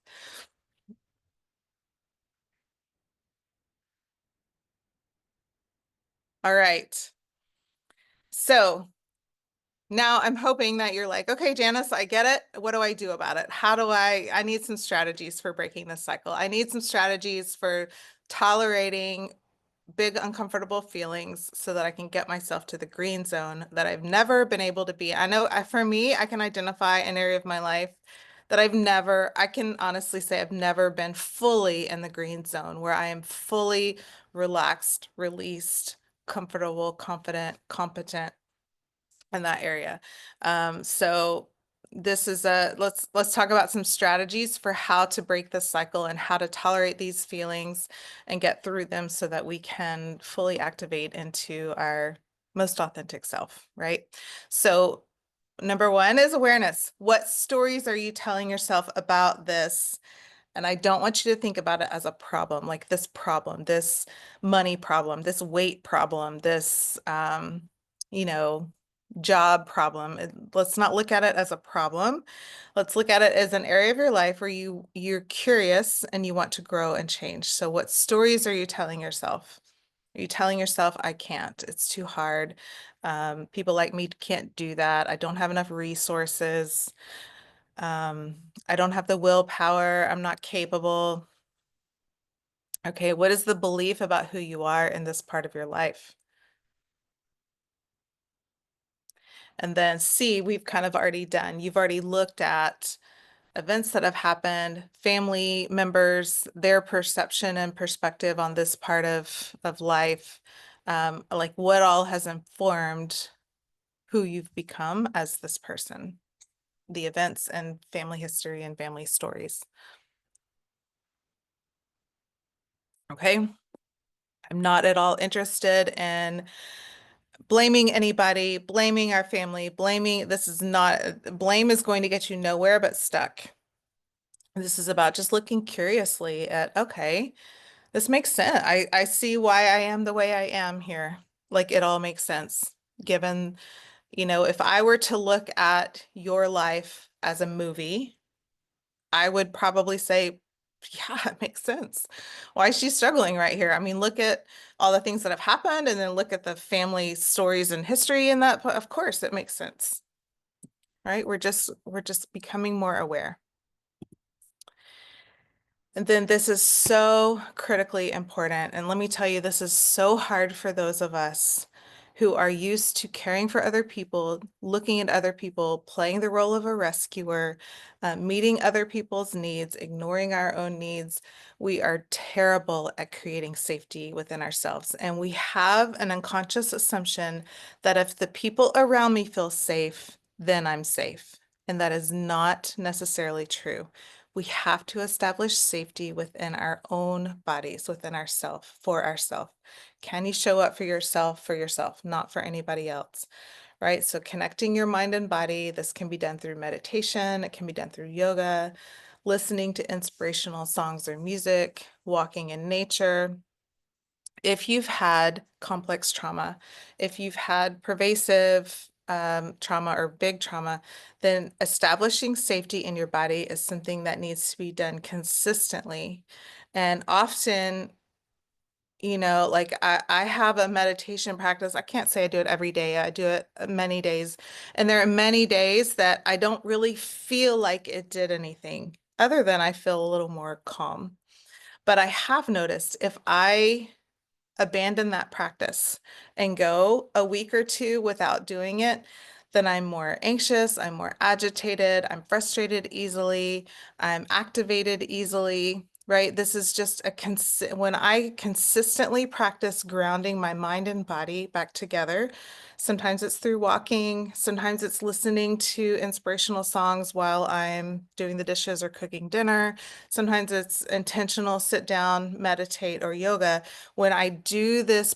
All right. So now I'm hoping that you're like, okay, Janice, I get it. What do I do about it? I need some strategies for breaking this cycle. I need some strategies for tolerating big uncomfortable feelings so that I can get myself to the green zone that I've never been able to be. I know for me, I can identify an area of my life that I can honestly say I've never been fully in the green zone where I am fully relaxed, released, comfortable, confident, competent in that area. So this is let's talk about some strategies for how to break this cycle and how to tolerate these feelings and get through them so that we can fully activate into our most authentic self, right? So number one is awareness. What stories are you telling yourself about this? And I don't want you to think about it as a problem, this money problem, this weight problem, this, you know, job problem. Let's not look at it as a problem. Let's look at it as an area of your life where you're curious and you want to grow and change. So what stories are you telling yourself? Are you telling yourself, I can't, it's too hard. People like me can't do that. I don't have enough resources. Um, I don't have the willpower. I'm not capable. Okay, what is the belief about who you are in this part of your life? And then C, we've kind of already done. You've already looked at events that have happened, family members, their perception and perspective on this part of life, like what all has informed who you've become as this person, the events and family history and family stories. Okay. I'm not at all interested in blaming anybody, blaming our family, this is not, blame is going to get you nowhere but stuck. This is about just looking curiously at, okay, this makes sense. I see why I am the way I am here. Like it all makes sense. Given, if I were to look at your life as a movie, I would probably say, yeah, it makes sense. Why is she struggling right here? I mean, look at all the things that have happened and then look at the family stories and history in that. Of course, it makes sense, right? We're just becoming more aware. And then this is so critically important. And let me tell you, this is so hard for those of us who are used to caring for other people, looking at other people, playing the role of a rescuer, meeting other people's needs, ignoring our own needs. We are terrible at creating safety within ourselves. And we have an unconscious assumption that if the people around me feel safe, then I'm safe. And that is not necessarily true. We have to establish safety within our own bodies, within ourself, for ourself. Can you show up for yourself, not for anybody else, right? So connecting your mind and body, this can be done through meditation, it can be done through yoga, listening to inspirational songs or music, walking in nature. If you've had complex trauma, if you've had pervasive trauma or big trauma, then establishing safety in your body is something that needs to be done consistently. And often, like I have a meditation practice. I can't say I do it every day. I do it many days. And there are many days that I don't really feel like it did anything other than I feel a little more calm. But I have noticed if I abandon that practice and go a week or two without doing it, then I'm more anxious, I'm more agitated, I'm frustrated easily, I'm activated easily, right? This is just when I consistently practice grounding my mind and body back together. Sometimes it's through walking, sometimes it's listening to inspirational songs while I'm doing the dishes or cooking dinner. Sometimes it's intentional sit down, meditate, or yoga. When I do this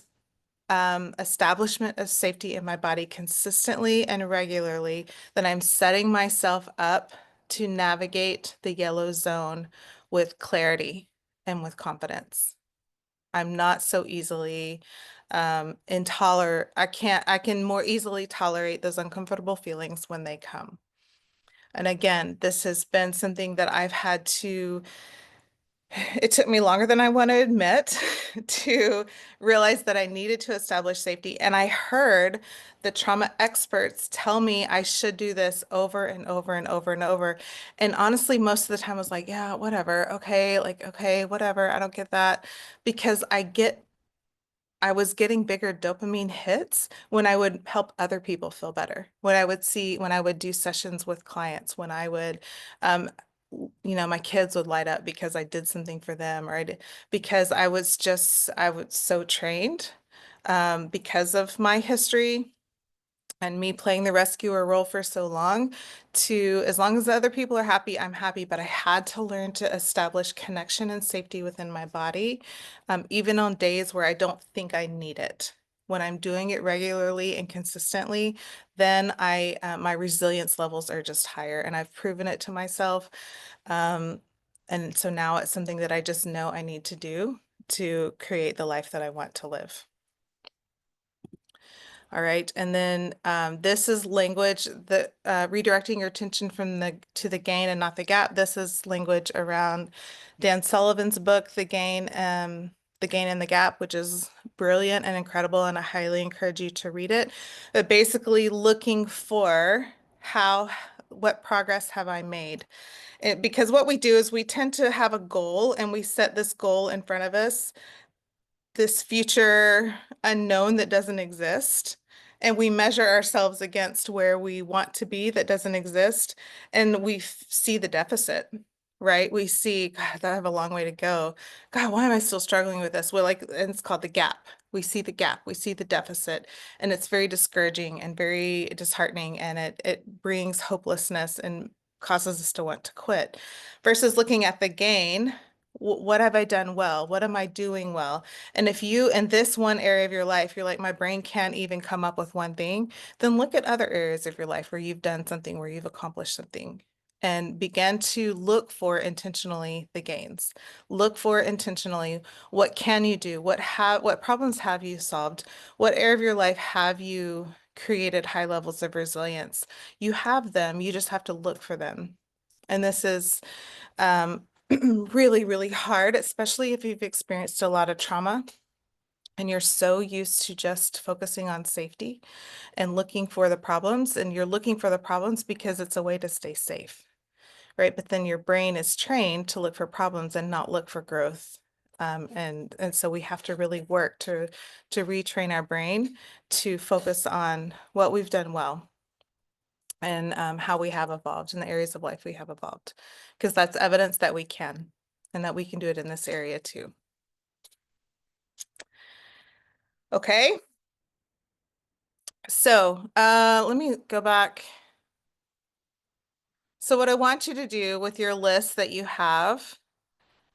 establishment of safety in my body consistently and regularly, then I'm setting myself up to navigate the yellow zone with clarity and with confidence. I'm not so easily intolerant. I can more easily tolerate those uncomfortable feelings when they come. And again, this has been something that I've had to, it took me longer than I want to admit to realize that I needed to establish safety. And I heard the trauma experts tell me I should do this over and over and over and over. And honestly, most of the time I was like, yeah, whatever. Okay, like, okay, whatever. I don't get that because I was getting bigger dopamine hits when I would help other people feel better. When I would do sessions with clients, when I would, um, my kids would light up because I did something for them or because I was so trained, because of my history and me playing the rescuer role for so long to as long as the other people are happy, I'm happy. But I had to learn to establish connection and safety within my body, even on days where I don't think I need it. When I'm doing it regularly and consistently, then my resilience levels are just higher, and I've proven it to myself. Um, and so now it's something that I just know I need to do to create the life that I want to live. All right, and then this is language that redirecting your attention from the to the gain and not the gap. This is language around Dan Sullivan's book, The Gain and the Gap, which is brilliant and incredible, and I highly encourage you to read it. But basically, looking for what progress have I made? Because what we do is we tend to have a goal, and we set this goal in front of us, this future unknown that doesn't exist. And we measure ourselves against where we want to be that doesn't exist. And we see the deficit, right? We see, God, I have a long way to go. God, why am I still struggling with this? Well, and it's called the gap. We see the gap, we see the deficit, and it's very discouraging and very disheartening, and it brings hopelessness and causes us to want to quit. Versus looking at the gain, what have I done well? What am I doing well? And if you, in this one area of your life, you're like, my brain can't even come up with one thing, then look at other areas of your life where you've done something, where you've accomplished something, and begin to look for intentionally the gains. Look for intentionally what can you do? What problems have you solved? What area of your life have you created high levels of resilience? You have them, you just have to look for them. And this is um, really, really hard, especially if you've experienced a lot of trauma and you're so used to just focusing on safety and looking for the problems, and you're looking for the problems because it's a way to stay safe, right? But then your brain is trained to look for problems and not look for growth. And so we have to really work to retrain our brain to focus on what we've done well and how we have evolved in the areas of life we have evolved, because that's evidence that we can and that we can do it in this area too. Okay. So let me go back. So what I want you to do with your list that you have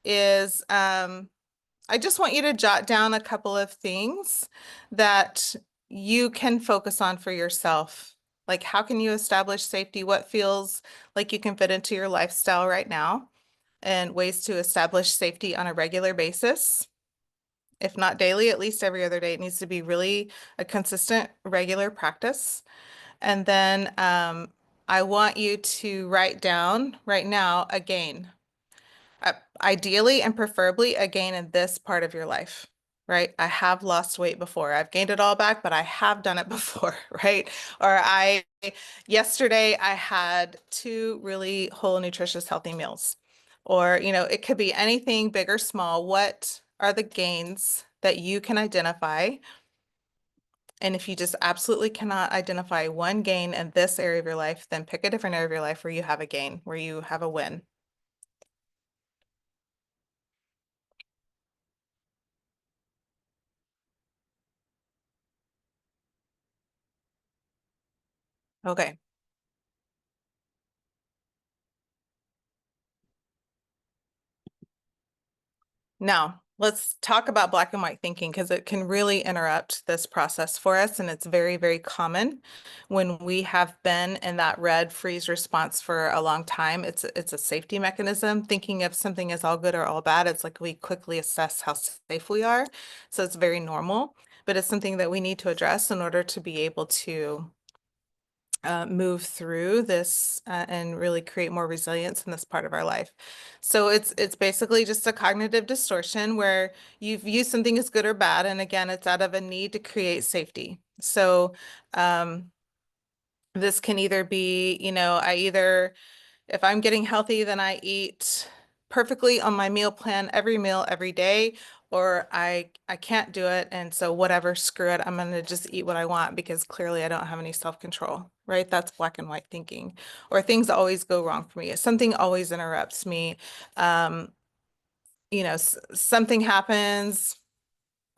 is I just want you to jot down a couple of things that you can focus on for yourself. Like, how can you establish safety? What feels like you can fit into your lifestyle right now? And ways to establish safety on a regular basis. If not daily, at least every other day. It needs to be really a consistent, regular practice. And then I want you to write down right now a gain. Ideally and preferably a gain in this part of your life, right? I have lost weight before. I've gained it all back, but I have done it before, right? Or yesterday I had two really whole, nutritious, healthy meals. Or, it could be anything big or small. What are the gains that you can identify? And if you just absolutely cannot identify one gain in this area of your life, then pick a different area of your life where you have a gain, where you have a win. Okay. Now, let's talk about black and white thinking because it can really interrupt this process for us. And it's very, very common when we have been in that red freeze response for a long time. It's a safety mechanism. Thinking of something as all good or all bad, it's like we quickly assess how safe we are. So it's very normal, but it's something that we need to address in order to be able to move through this and really create more resilience in this part of our life. So it's basically just a cognitive distortion where you view something as good or bad, and again, it's out of a need to create safety. So this can either be, I either if I'm getting healthy, then I eat perfectly on my meal plan, every meal, every day, or I can't do it. And so whatever, screw it. I'm gonna just eat what I want because clearly I don't have any self-control, right? That's black and white thinking. Or things always go wrong for me. Something always interrupts me. Um, something happens.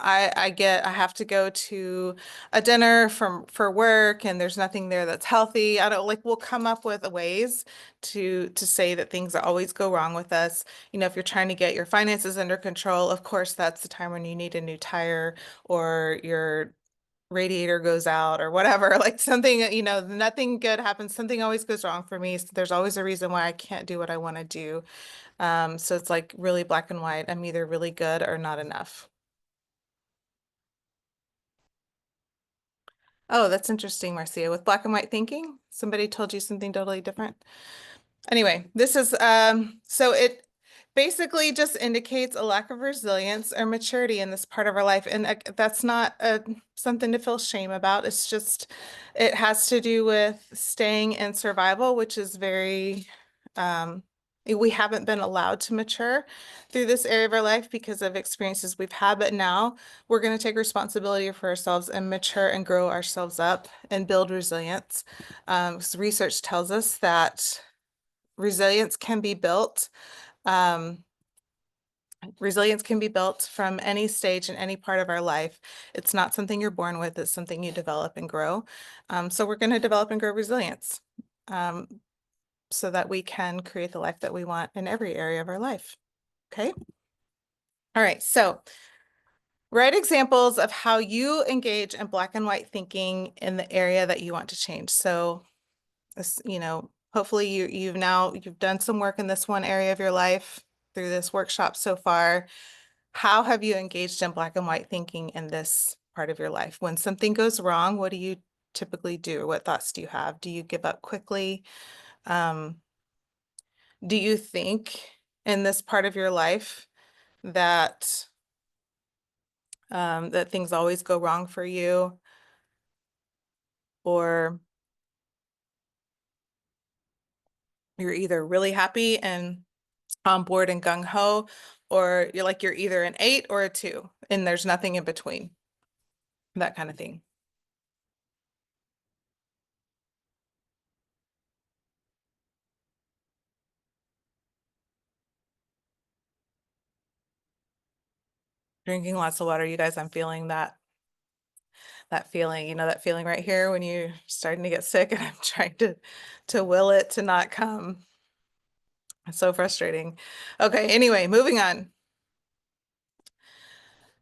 I have to go to a dinner for work and there's nothing there that's healthy. I don't like we'll come up with ways to say that things always go wrong with us. If you're trying to get your finances under control, of course that's the time when you need a new tire or your radiator goes out or whatever. Like something, nothing good happens. Something always goes wrong for me. So there's always a reason why I can't do what I want to do. So it's like really black and white. I'm either really good or not enough. Oh, that's interesting, Marcia. With black and white thinking, somebody told you something totally different. Anyway, this is so it basically just indicates a lack of resilience or maturity in this part of our life. And that's not something to feel shame about. It's just it has to do with staying in survival, which is very we haven't been allowed to mature through this area of our life because of experiences we've had. But now we're going to take responsibility for ourselves and mature and grow ourselves up and build resilience. So research tells us that resilience can be built. Um, resilience can be built from any stage in any part of our life. It's not something you're born with, it's something you develop and grow. So we're going to develop and grow resilience um, so that we can create the life that we want in every area of our life. Okay. All right. So write examples of how you engage in black and white thinking in the area that you want to change. So this, hopefully you've done some work in this one area of your life through this workshop so far. How have you engaged in black and white thinking in this part of your life? When something goes wrong, what do you typically do? What thoughts do you have? Do you give up quickly? Um, do you think in this part of your life that that things always go wrong for you? Or you're either really happy and on board and gung ho, or you're either an 8 or a 2, and there's nothing in between, that kind of thing. Drinking lots of water, you guys, I'm feeling that feeling, that feeling right here when you're starting to get sick and I'm trying to will it to not come. It's so frustrating. Okay, anyway, moving on.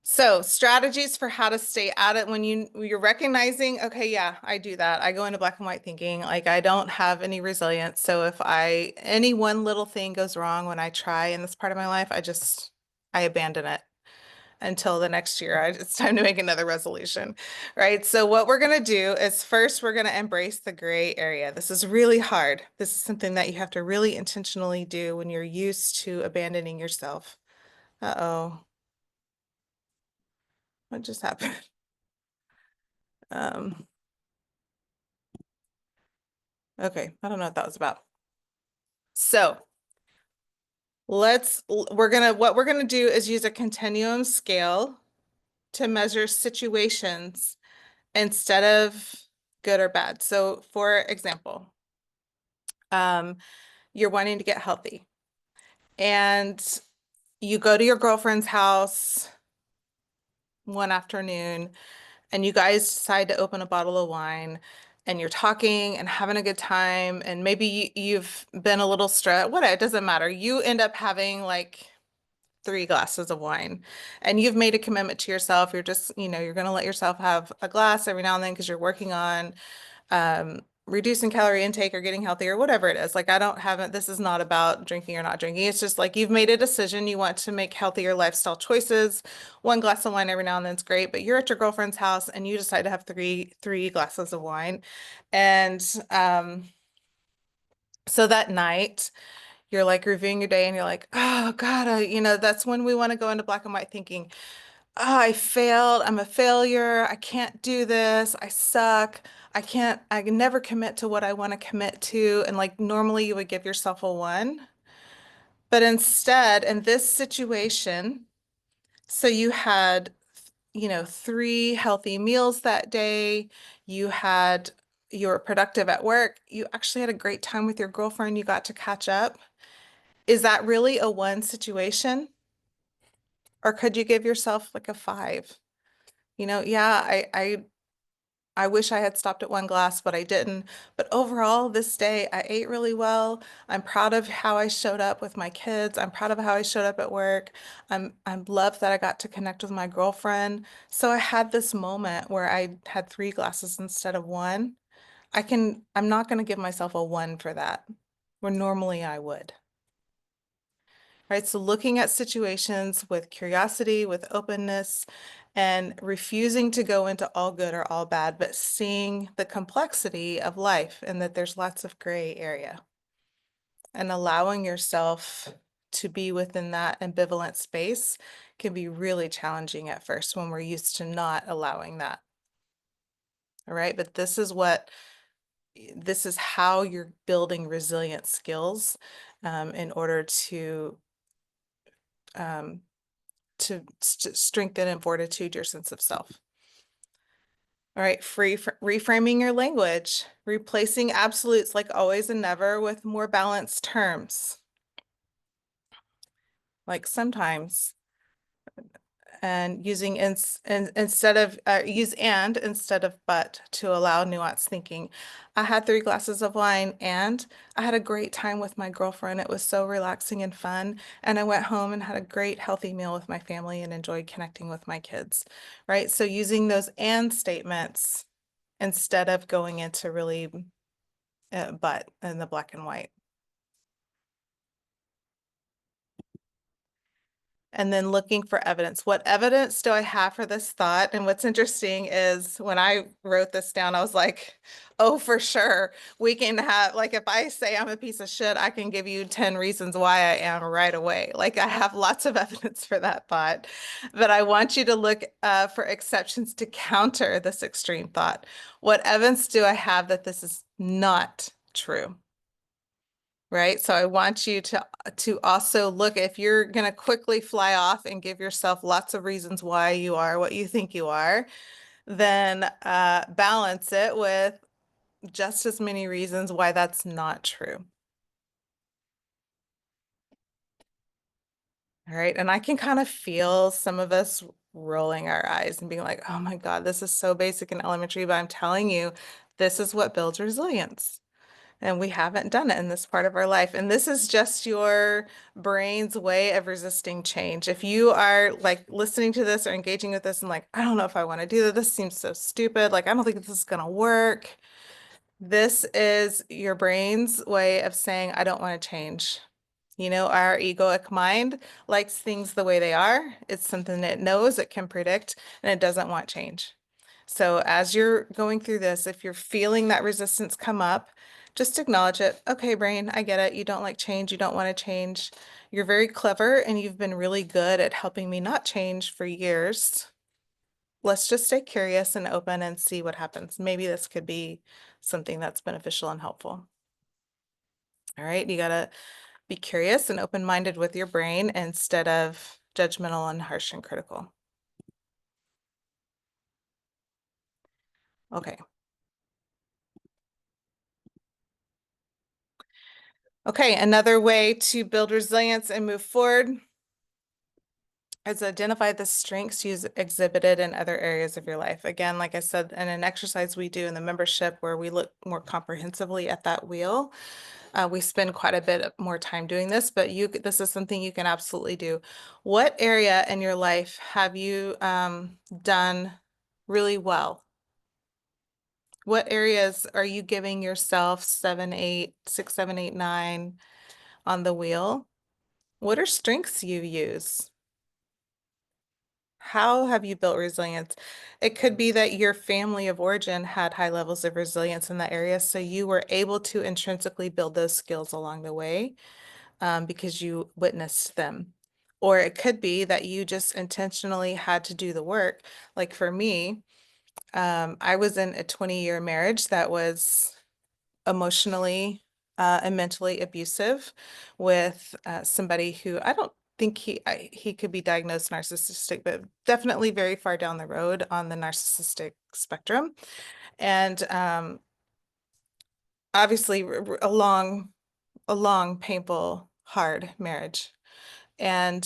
So strategies for how to stay at it when you're recognizing, okay, yeah, I do that. I go into black and white thinking, like I don't have any resilience. So if any one little thing goes wrong when I try in this part of my life, I abandon it until the next year. It's time to make another resolution, right? So what we're going to do is first, we're going to embrace the gray area. This is really hard. This is something that you have to really intentionally do when you're used to abandoning yourself. Uh-oh, what just happened? Um, okay, I don't know what that was about. So what we're gonna do is use a continuum scale to measure situations instead of good or bad. So for example, um, you're wanting to get healthy and you go to your girlfriend's house one afternoon and you guys decide to open a bottle of wine and you're talking and having a good time and maybe you've been a little stressed. What, it doesn't matter. You end up having like 3 glasses of wine and you've made a commitment to yourself, you're just, you're going to let yourself have a glass every now and then because you're working on reducing calorie intake or getting healthier, whatever it is. Like I don't haven't, this is not about drinking or not drinking. It's just like you've made a decision. You want to make healthier lifestyle choices. 1 glass of wine every now and then is great, but you're at your girlfriend's house and you decide to have three glasses of wine. And so that night, you're like reviewing your day and you're like, oh God, that's when we want to go into black and white thinking, oh, I failed. I'm a failure. I can't do this. I suck. I can never commit to what I want to commit to. And like normally you would give yourself a 1. But instead, in this situation, so you had, 3 healthy meals that day. You were productive at work. You actually had a great time with your girlfriend. You got to catch up. Is that really a 1 situation? Or could you give yourself like a 5? Yeah, I wish I had stopped at 1 glass, but I didn't. But overall, this day I ate really well. I'm proud of how I showed up with my kids. I'm proud of how I showed up at work. I'm loved that I got to connect with my girlfriend. So I had this moment where I had 3 glasses instead of 1. I'm not going to give myself a 1 for that, where normally I would. Right? So looking at situations with curiosity, with openness, and refusing to go into all good or all bad, but seeing the complexity of life and that there's lots of gray area and allowing yourself to be within that ambivalent space can be really challenging at first when we're used to not allowing that. All right. But this is how you're building resilient skills in order um, to strengthen and fortitude your sense of self. All right, reframing your language, replacing absolutes like always and never with more balanced terms, like sometimes, and using instead of use and instead of but to allow nuanced thinking. I had 3 glasses of wine and I had a great time with my girlfriend. It was so relaxing and fun. And I went home and had a great healthy meal with my family and enjoyed connecting with my kids, right? So using those and statements instead of going into really but in the black and white. And then looking for evidence. What evidence do I have for this thought? And what's interesting is when I wrote this down, I was like, oh, for sure. We can have, like, if I say I'm a piece of shit, I can give you 10 reasons why I am right away. Like, I have lots of evidence for that thought. But I want you to look for exceptions to counter this extreme thought. What evidence do I have that this is not true? Right? So I want you to also look if you're going to quickly fly off and give yourself lots of reasons why you are what you think you are, then balance it with just as many reasons why that's not true. All right. And I can kind of feel some of us rolling our eyes and being like, oh my God, this is so basic and elementary, but I'm telling you, this is what builds resilience. And we haven't done it in this part of our life. And this is just your brain's way of resisting change. If you are like listening to this or engaging with this and like, I don't know if I want to do that. This seems so stupid. Like, I don't think this is going to work. This is your brain's way of saying, I don't want to change. Our egoic mind likes things the way they are. It's something it knows, it can predict, and it doesn't want change. So as you're going through this, if you're feeling that resistance come up, just acknowledge it. Okay, brain, I get it. You don't like change. You don't want to change. You're very clever and you've been really good at helping me not change for years. Let's just stay curious and open and see what happens. Maybe this could be something that's beneficial and helpful. All right, you gotta be curious and open-minded with your brain instead of judgmental and harsh and critical. Okay. Okay, another way to build resilience and move forward is identify the strengths you exhibited in other areas of your life. Again, like I said, in an exercise we do in the membership where we look more comprehensively at that wheel, We spend quite a bit more time doing this, but this is something you can absolutely do. What area in your life have you done really well? What areas are you giving yourself 7, 8, 6, 7, 8, 9 on the wheel? What are strengths you use? How have you built resilience? It could be that your family of origin had high levels of resilience in that area, so you were able to intrinsically build those skills along the way, because you witnessed them. Or it could be that you just intentionally had to do the work. Like for me, I was in a 20-year marriage that was emotionally and mentally abusive with somebody who I don't think he could be diagnosed narcissistic, but definitely very far down the road on the narcissistic spectrum. And obviously a long, painful, hard marriage. And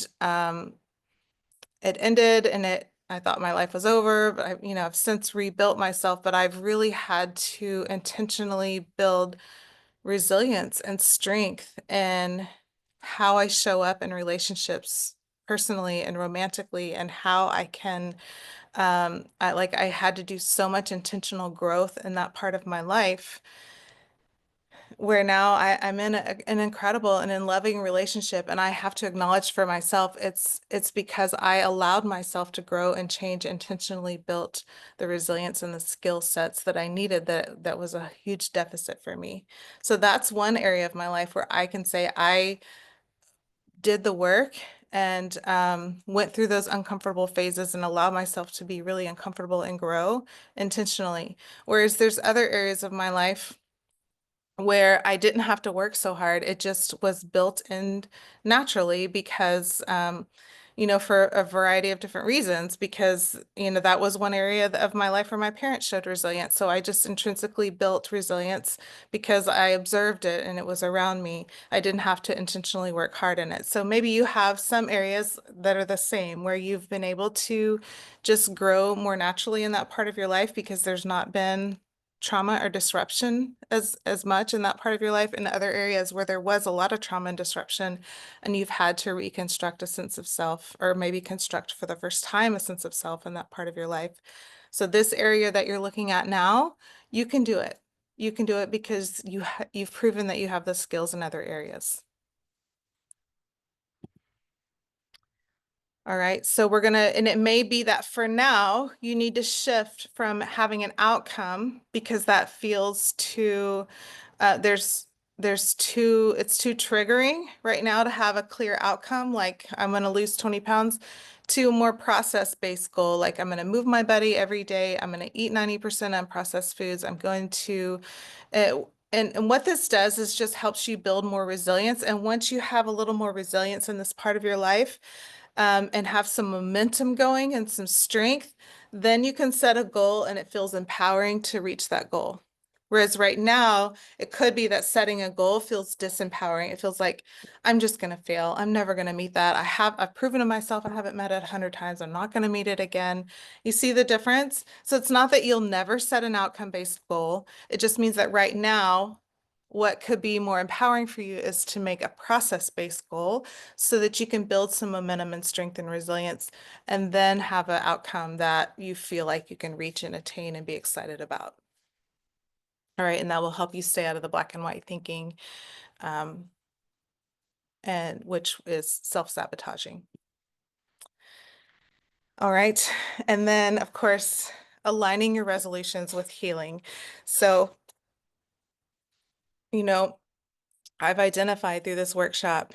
it ended and I thought my life was over, but I've since rebuilt myself, but I've really had to intentionally build resilience and strength in how I show up in relationships personally and romantically and how I can I had to do so much intentional growth in that part of my life where now I'm in an incredible and in loving relationship, and I have to acknowledge for myself it's because I allowed myself to grow and change, intentionally built the resilience and the skill sets that I needed that was a huge deficit for me. So that's one area of my life where I can say I did the work and went through those uncomfortable phases and allowed myself to be really uncomfortable and grow intentionally. Whereas there's other areas of my life where I didn't have to work so hard. It just was built in naturally because, for a variety of different reasons, because, that was one area of my life where my parents showed resilience. So I just intrinsically built resilience because I observed it and it was around me. I didn't have to intentionally work hard in it. So maybe you have some areas that are the same where you've been able to just grow more naturally in that part of your life because there's not been trauma or disruption as much in that part of your life. In other areas where there was a lot of trauma and disruption and you've had to reconstruct a sense of self, or maybe construct for the first time a sense of self in that part of your life. So this area that you're looking at now, you can do it. You can do it because you've proven that you have the skills in other areas. All right, so and it may be that for now, you need to shift from having an outcome because that feels too, it's too triggering right now to have a clear outcome, like I'm going to lose 20 pounds, to a more process-based goal, like I'm going to move my body every day, I'm going to eat 90% unprocessed foods, I'm going to, uh, and what this does is just helps you build more resilience. And once you have a little more resilience in this part of your life, and have some momentum going and some strength, then you can set a goal and it feels empowering to reach that goal. Whereas right now, it could be that setting a goal feels disempowering. It feels like I'm just going to fail. I'm never going to meet that. I've proven to myself I haven't met it 100 times. I'm not going to meet it again. You see the difference? So it's not that you'll never set an outcome-based goal. It just means that right now, what could be more empowering for you is to make a process-based goal so that you can build some momentum and strength and resilience, and then have an outcome that you feel like you can reach and attain and be excited about. All right, and that will help you stay out of the black and white thinking, um, and which is self-sabotaging. All right, and then of course, aligning your resolutions with healing. So, you know, I've identified through this workshop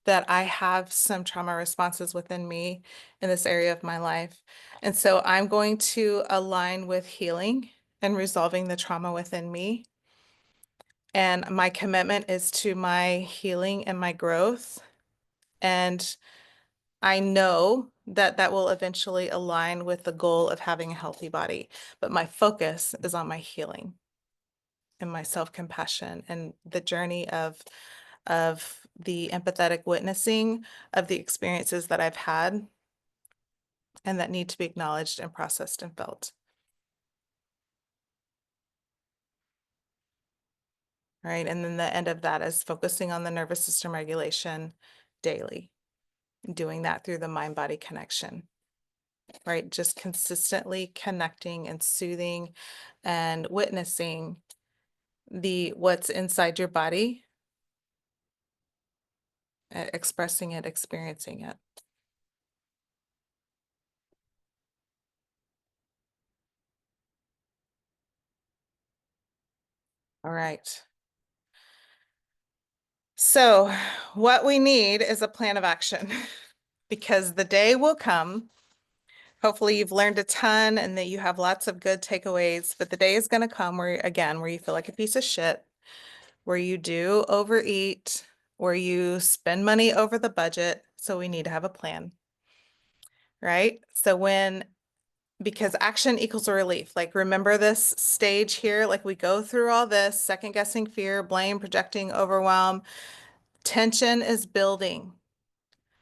that I have some trauma responses within me in this area of my life. And so I'm going to align with healing and resolving the trauma within me. And my commitment is to my healing and my growth. And I know that that will eventually align with the goal of having a healthy body. But my focus is on my healing and my self-compassion and the journey of the empathetic witnessing of the experiences that I've had and that need to be acknowledged and processed and felt. right? And then the end of that is focusing on the nervous system regulation daily, doing that through the mind-body connection, right? Just consistently connecting and soothing and witnessing what's inside your body, expressing it, experiencing it. All right. So what we need is a plan of action because the day will come. Hopefully you've learned a ton and that you have lots of good takeaways, but the day is going to come where, again, where you feel like a piece of shit, where you do overeat, where you spend money over the budget. So we need to have a plan, right? Because action equals a relief. Like, remember this stage here? Like, we go through all this, second guessing, fear, blame, projecting, overwhelm. Tension is building.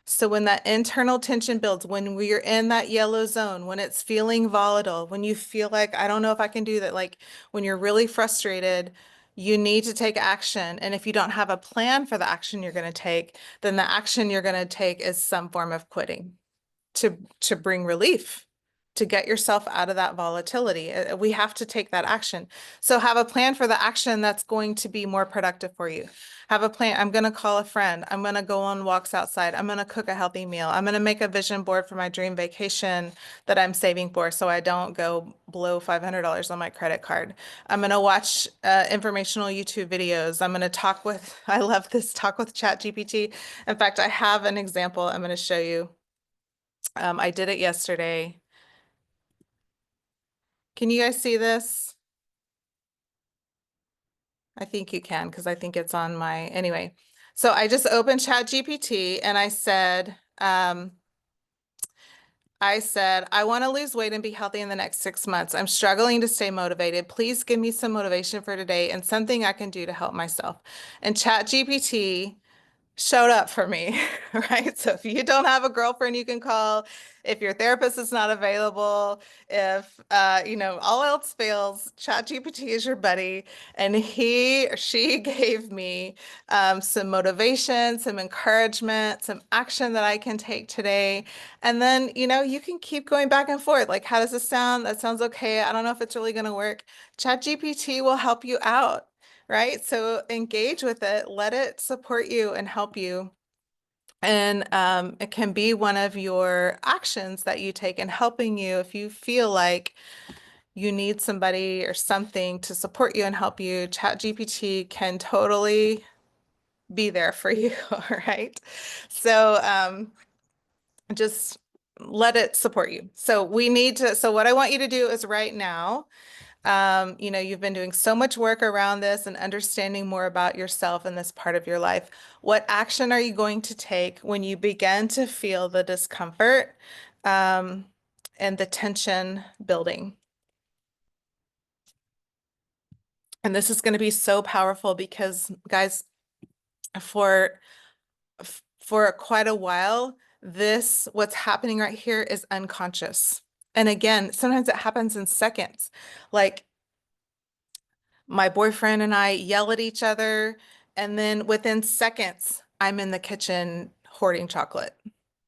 So when that internal tension builds, when we're in that yellow zone, when it's feeling volatile, when you feel like, I don't know if I can do that, like when you're really frustrated, you need to take action. And if you don't have a plan for the action you're going to take, then the action you're going to take is some form of quitting to bring relief, to get yourself out of that volatility. We have to take that action. So have a plan for the action that's going to be more productive for you. Have a plan. I'm going to call a friend. I'm going to go on walks outside. I'm going to cook a healthy meal. I'm going to make a vision board for my dream vacation that I'm saving for so I don't go blow $500 on my credit card. I'm going to watch informational YouTube videos. I'm going to talk with, I love this, talk with ChatGPT. In fact, I have an example I'm going to show you. I did it yesterday. Can you guys see this? I think you can because I think it's on my, anyway. So I just opened ChatGPT and I said, I want to lose weight and be healthy in the next 6 months. I'm struggling to stay motivated. Please give me some motivation for today and something I can do to help myself. And ChatGPT showed up for me, right? So if you don't have a girlfriend you can call, if your therapist is not available, if all else fails, ChatGPT is your buddy. And he or she gave me some motivation, some encouragement, some action that I can take today. And then, you can keep going back and forth. Like, how does this sound? That sounds okay. I don't know if it's really going to work. ChatGPT will help you out, right? So engage with it, let it support you and help you. And it can be one of your actions that you take in helping you if you feel like you need somebody or something to support you and help you. ChatGPT can totally be there for you, all right? So just let it support you. So what I want you to do is right now, you've been doing so much work around this and understanding more about yourself in this part of your life. What action are you going to take when you begin to feel the discomfort, um, and the tension building? And this is going to be so powerful because, guys, for for quite a while, what's happening right here is unconscious. And again, sometimes it happens in seconds. Like, my boyfriend and I yell at each other, and then within seconds, I'm in the kitchen hoarding chocolate,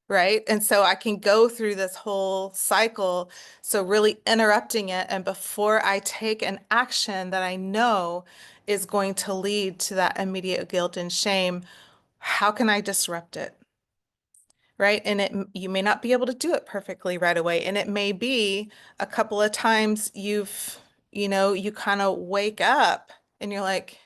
right? And so I can go through this whole cycle. So really interrupting it, and before I take an action that I know is going to lead to that immediate guilt and shame, how can I disrupt it? Right? And you may not be able to do it perfectly right away. And it may be a couple of times you kind of wake up and you're like,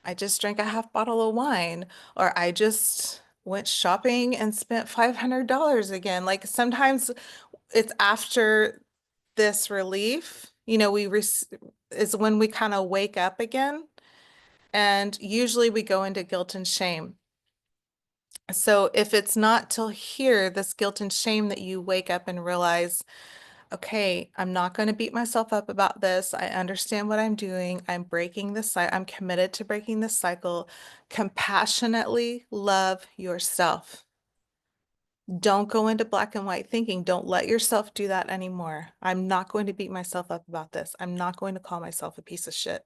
I just drank a half bottle of wine, or I just went shopping and spent $500 again. Like, sometimes it's after this relief, is when we kind of wake up again. And usually we go into guilt and shame. So if it's not till here, this guilt and shame, that you wake up and realize, okay, I'm not going to beat myself up about this. I understand what I'm doing. I'm breaking this cycle. I'm committed to breaking this cycle. Compassionately love yourself. Don't go into black and white thinking. Don't let yourself do that anymore. I'm not going to beat myself up about this. I'm not going to call myself a piece of shit.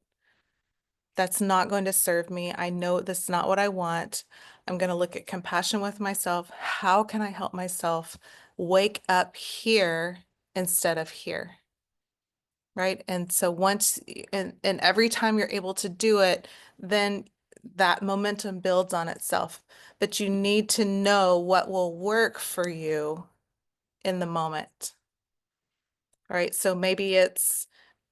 That's not going to serve me. I know this is not what I want. I'm going to look at compassion with myself. How can I help myself wake up here instead of here? Right. And so and every time you're able to do it, then that momentum builds on itself. But you need to know what will work for you in the moment. All right, so maybe it's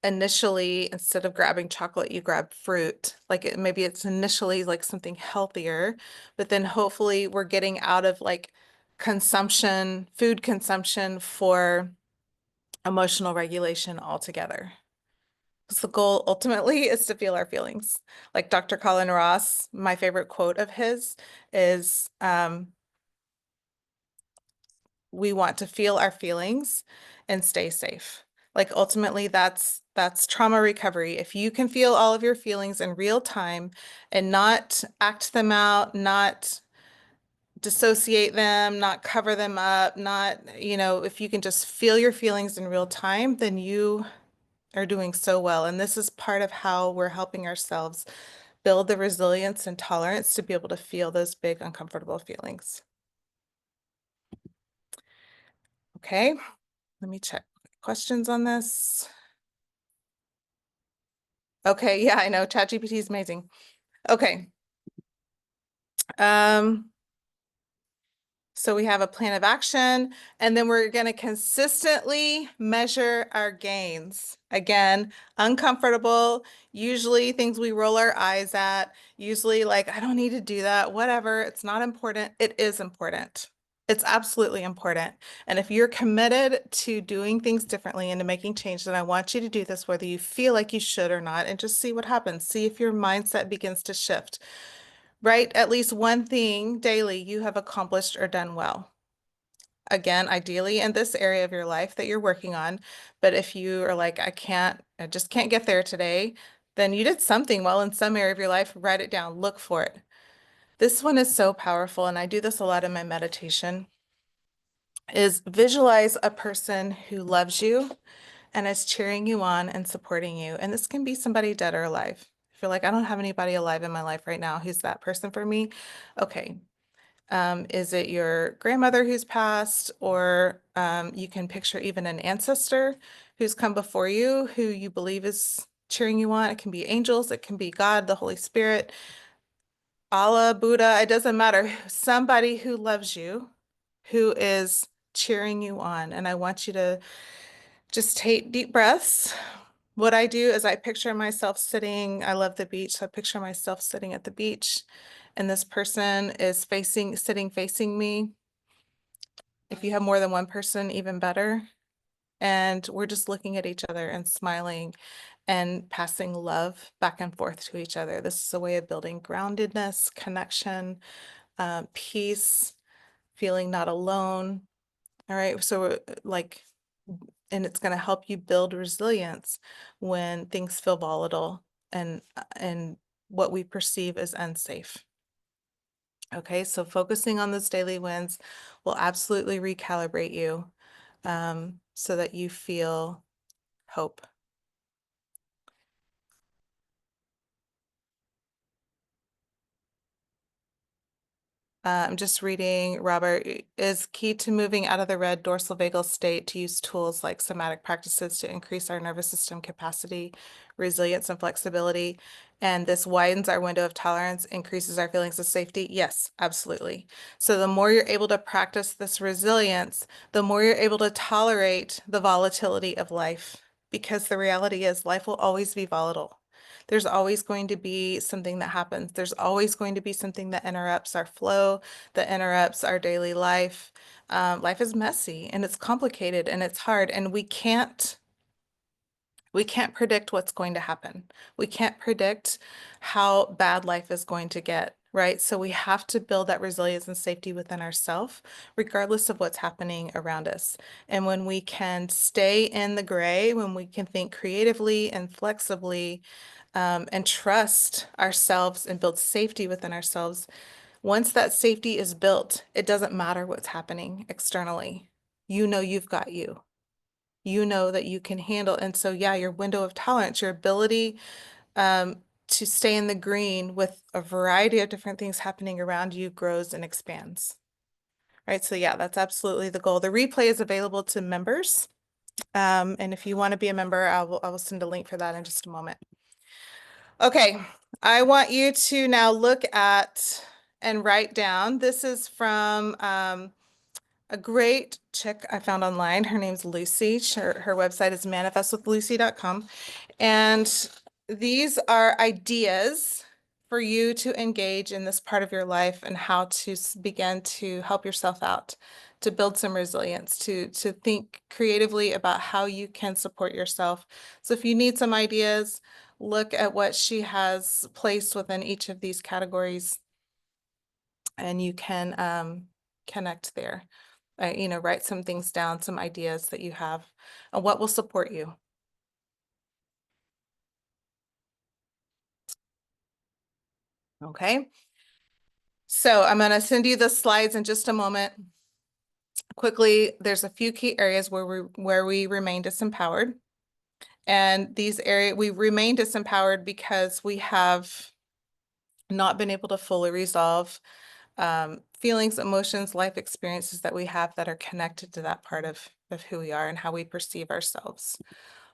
initially, instead of grabbing chocolate, you grab fruit. Maybe it's initially like something healthier, but then hopefully we're getting out of like food consumption for emotional regulation altogether. Because the goal ultimately is to feel our feelings. Like Dr. Colin Ross, my favorite quote of his is, we want to feel our feelings and stay safe. Like ultimately that's trauma recovery. If you can feel all of your feelings in real time and not act them out, not dissociate them, not cover them up, not, if you can just feel your feelings in real time, then you are doing so well. And this is part of how we're helping ourselves build the resilience and tolerance to be able to feel those big uncomfortable feelings. Okay. Let me check questions on this. Okay, yeah, I know. ChatGPT is amazing. Okay. Um, so we have a plan of action, and then we're going to consistently measure our gains. Again, uncomfortable, usually things we roll our eyes at, usually like, I don't need to do that, whatever. It's not important. It is important. It's absolutely important. And if you're committed to doing things differently and to making change, then I want you to do this whether you feel like you should or not, and just see what happens. See if your mindset begins to shift. Write at least one thing daily you have accomplished or done well. Again, ideally in this area of your life that you're working on. But if you are like, I just can't get there today, then you did something well in some area of your life. Write it down, look for it. This one is so powerful, and I do this a lot in my meditation, is visualize a person who loves you and is cheering you on and supporting you. And this can be somebody dead or alive. If you're like, I don't have anybody alive in my life right now, who's that person for me? Okay. Is it your grandmother who's passed, or you can picture even an ancestor who's come before you who you believe is cheering you on? It can be angels, it can be God, the Holy Spirit, Allah, Buddha, it doesn't matter. Somebody who loves you, who is cheering you on. And I want you to just take deep breaths. What I do is I picture myself sitting, I love the beach, so I picture myself sitting at the beach, and this person is sitting facing me. If you have more than one person, even better. And we're just looking at each other and smiling and passing love back and forth to each other. This is a way of building groundedness, connection, peace, feeling not alone. All right. So and it's going to help you build resilience when things feel volatile and what we perceive as unsafe. Okay, so focusing on those daily wins will absolutely recalibrate you so that you feel hope. I'm just reading, Robert, is key to moving out of the red dorsal vagal state to use tools like somatic practices to increase our nervous system capacity, resilience, and flexibility. And this widens our window of tolerance, increases our feelings of safety. Yes, absolutely. So the more you're able to practice this resilience, the more you're able to tolerate the volatility of life. Because the reality is life will always be volatile. There's always going to be something that happens. There's always going to be something that interrupts our flow, that interrupts our daily life. Life is messy and it's complicated and it's hard, and we can't predict what's going to happen. We can't predict how bad life is going to get, right? So we have to build that resilience and safety within ourselves, regardless of what's happening around us. And when we can stay in the gray, when we can think creatively and flexibly, and trust ourselves and build safety within ourselves, once that safety is built, it doesn't matter what's happening externally. You know you've got you. You know that you can handle. And so, yeah, your window of tolerance, your ability to stay in the green with a variety of different things happening around you grows and expands. Right, so yeah, that's absolutely the goal. The replay is available to members. And if you want to be a member, I will send a link for that in just a moment. Okay, I want you to now look at and write down. This is from a great chick I found online. Her name's Lucy. Her website is manifestwithlucy.com. And these are ideas for you to engage in this part of your life and how to begin to help yourself out, to build some resilience, to think creatively about how you can support yourself. So if you need some ideas, look at what she has placed within each of these categories and you can connect there. Write some things down, some ideas that you have, and what will support you. Okay. So I'm going to send you the slides in just a moment. Quickly, there's a few key areas where we remain disempowered. And these areas, we remain disempowered because we have not been able to fully resolve feelings, emotions, life experiences that we have that are connected to that part of who we are and how we perceive ourselves.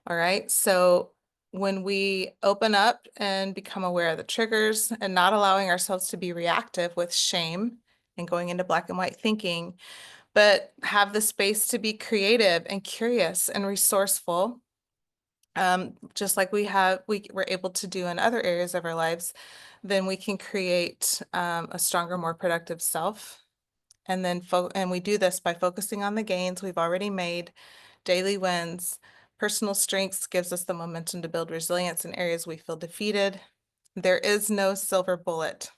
All right. So when we open up and become aware of the triggers and not allowing ourselves to be reactive with shame and going into black and white thinking, but have the space to be creative and curious and resourceful, just like we were able to do in other areas of our lives, then we can create a stronger, more productive self. And then we do this by focusing on the gains we've already made, daily wins. Personal strengths gives us the momentum to build resilience in areas we feel defeated. There is no silver bullet.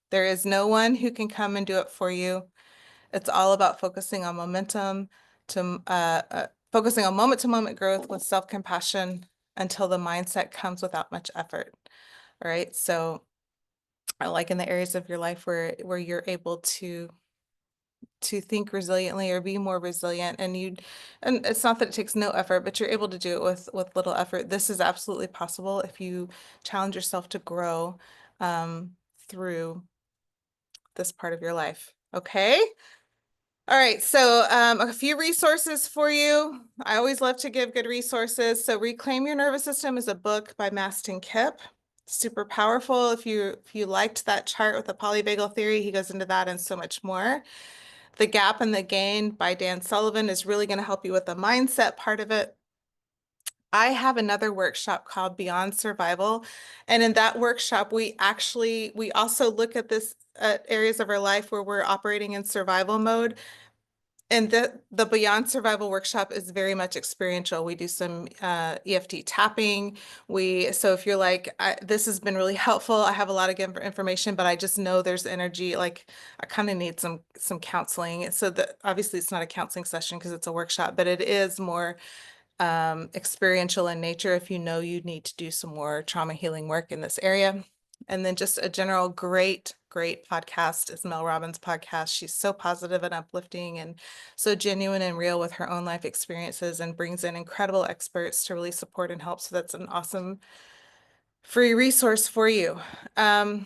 There is no one who can come and do it for you. It's all about focusing on momentum focusing on moment-to-moment growth with self-compassion until the mindset comes without much effort. All right. So like in the areas of your life where you're able to think resiliently or be more resilient, and it's not that it takes no effort, but you're able to do it with little effort. This is absolutely possible if you challenge yourself to grow through this part of your life. Okay. All right, so a few resources for you. I always love to give good resources. So Reclaim Your Nervous System is a book by Mastin Kipp. Super powerful. If you liked that chart with the polyvagal theory, he goes into that and so much more. The Gap and the Gain by Dan Sullivan is really going to help you with the mindset part of it. I have another workshop called Beyond Survival. And in that workshop, we also look at this areas of our life where we're operating in survival mode. And the Beyond Survival workshop is very much experiential. We do some EFT tapping. So if you're like, this has been really helpful, I have a lot of good information, but I just know there's energy, like I kind of need some counseling. So obviously it's not a counseling session because it's a workshop, but it is more experiential in nature if you know you need to do some more trauma healing work in this area. And then just a general great podcast is Mel Robbins' podcast. She's so positive and uplifting and so genuine and real with her own life experiences and brings in incredible experts to really support and help. So that's an awesome free resource for you. I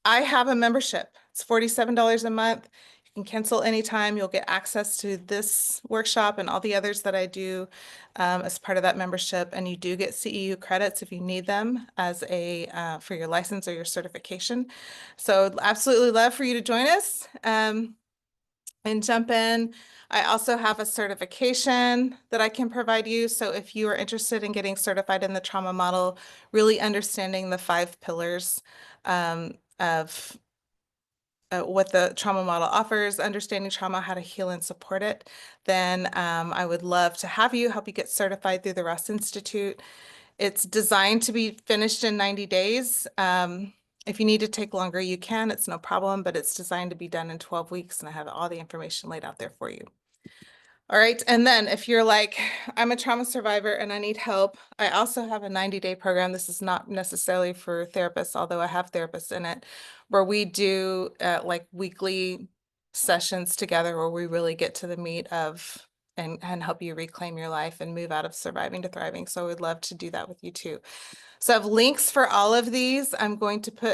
have a membership. It's $47 a month. You can cancel anytime. You'll get access to this workshop and all the others that I do as part of that membership. And you do get CEU credits if you need them as for your license or your certification. So absolutely love for you to join us and jump in. I also have a certification that I can provide you. So if you are interested in getting certified in the trauma model, really understanding the 5 pillars of what the trauma model offers, understanding trauma, how to heal and support it, then I would love to help you get certified through the Russ Institute. It's designed to be finished in 90 days. If you need to take longer, you can. It's no problem, but it's designed to be done in 12 weeks, and I have all the information laid out there for you. All right. And then if you're like, I'm a trauma survivor and I need help, I also have a 90-day program. This is not necessarily for therapists, although I have therapists in it, where we do like weekly sessions together where we really get to the meat of and help you reclaim your life and move out of surviving to thriving. So we'd love to do that with you too. So I have links for all of these. I'm going to put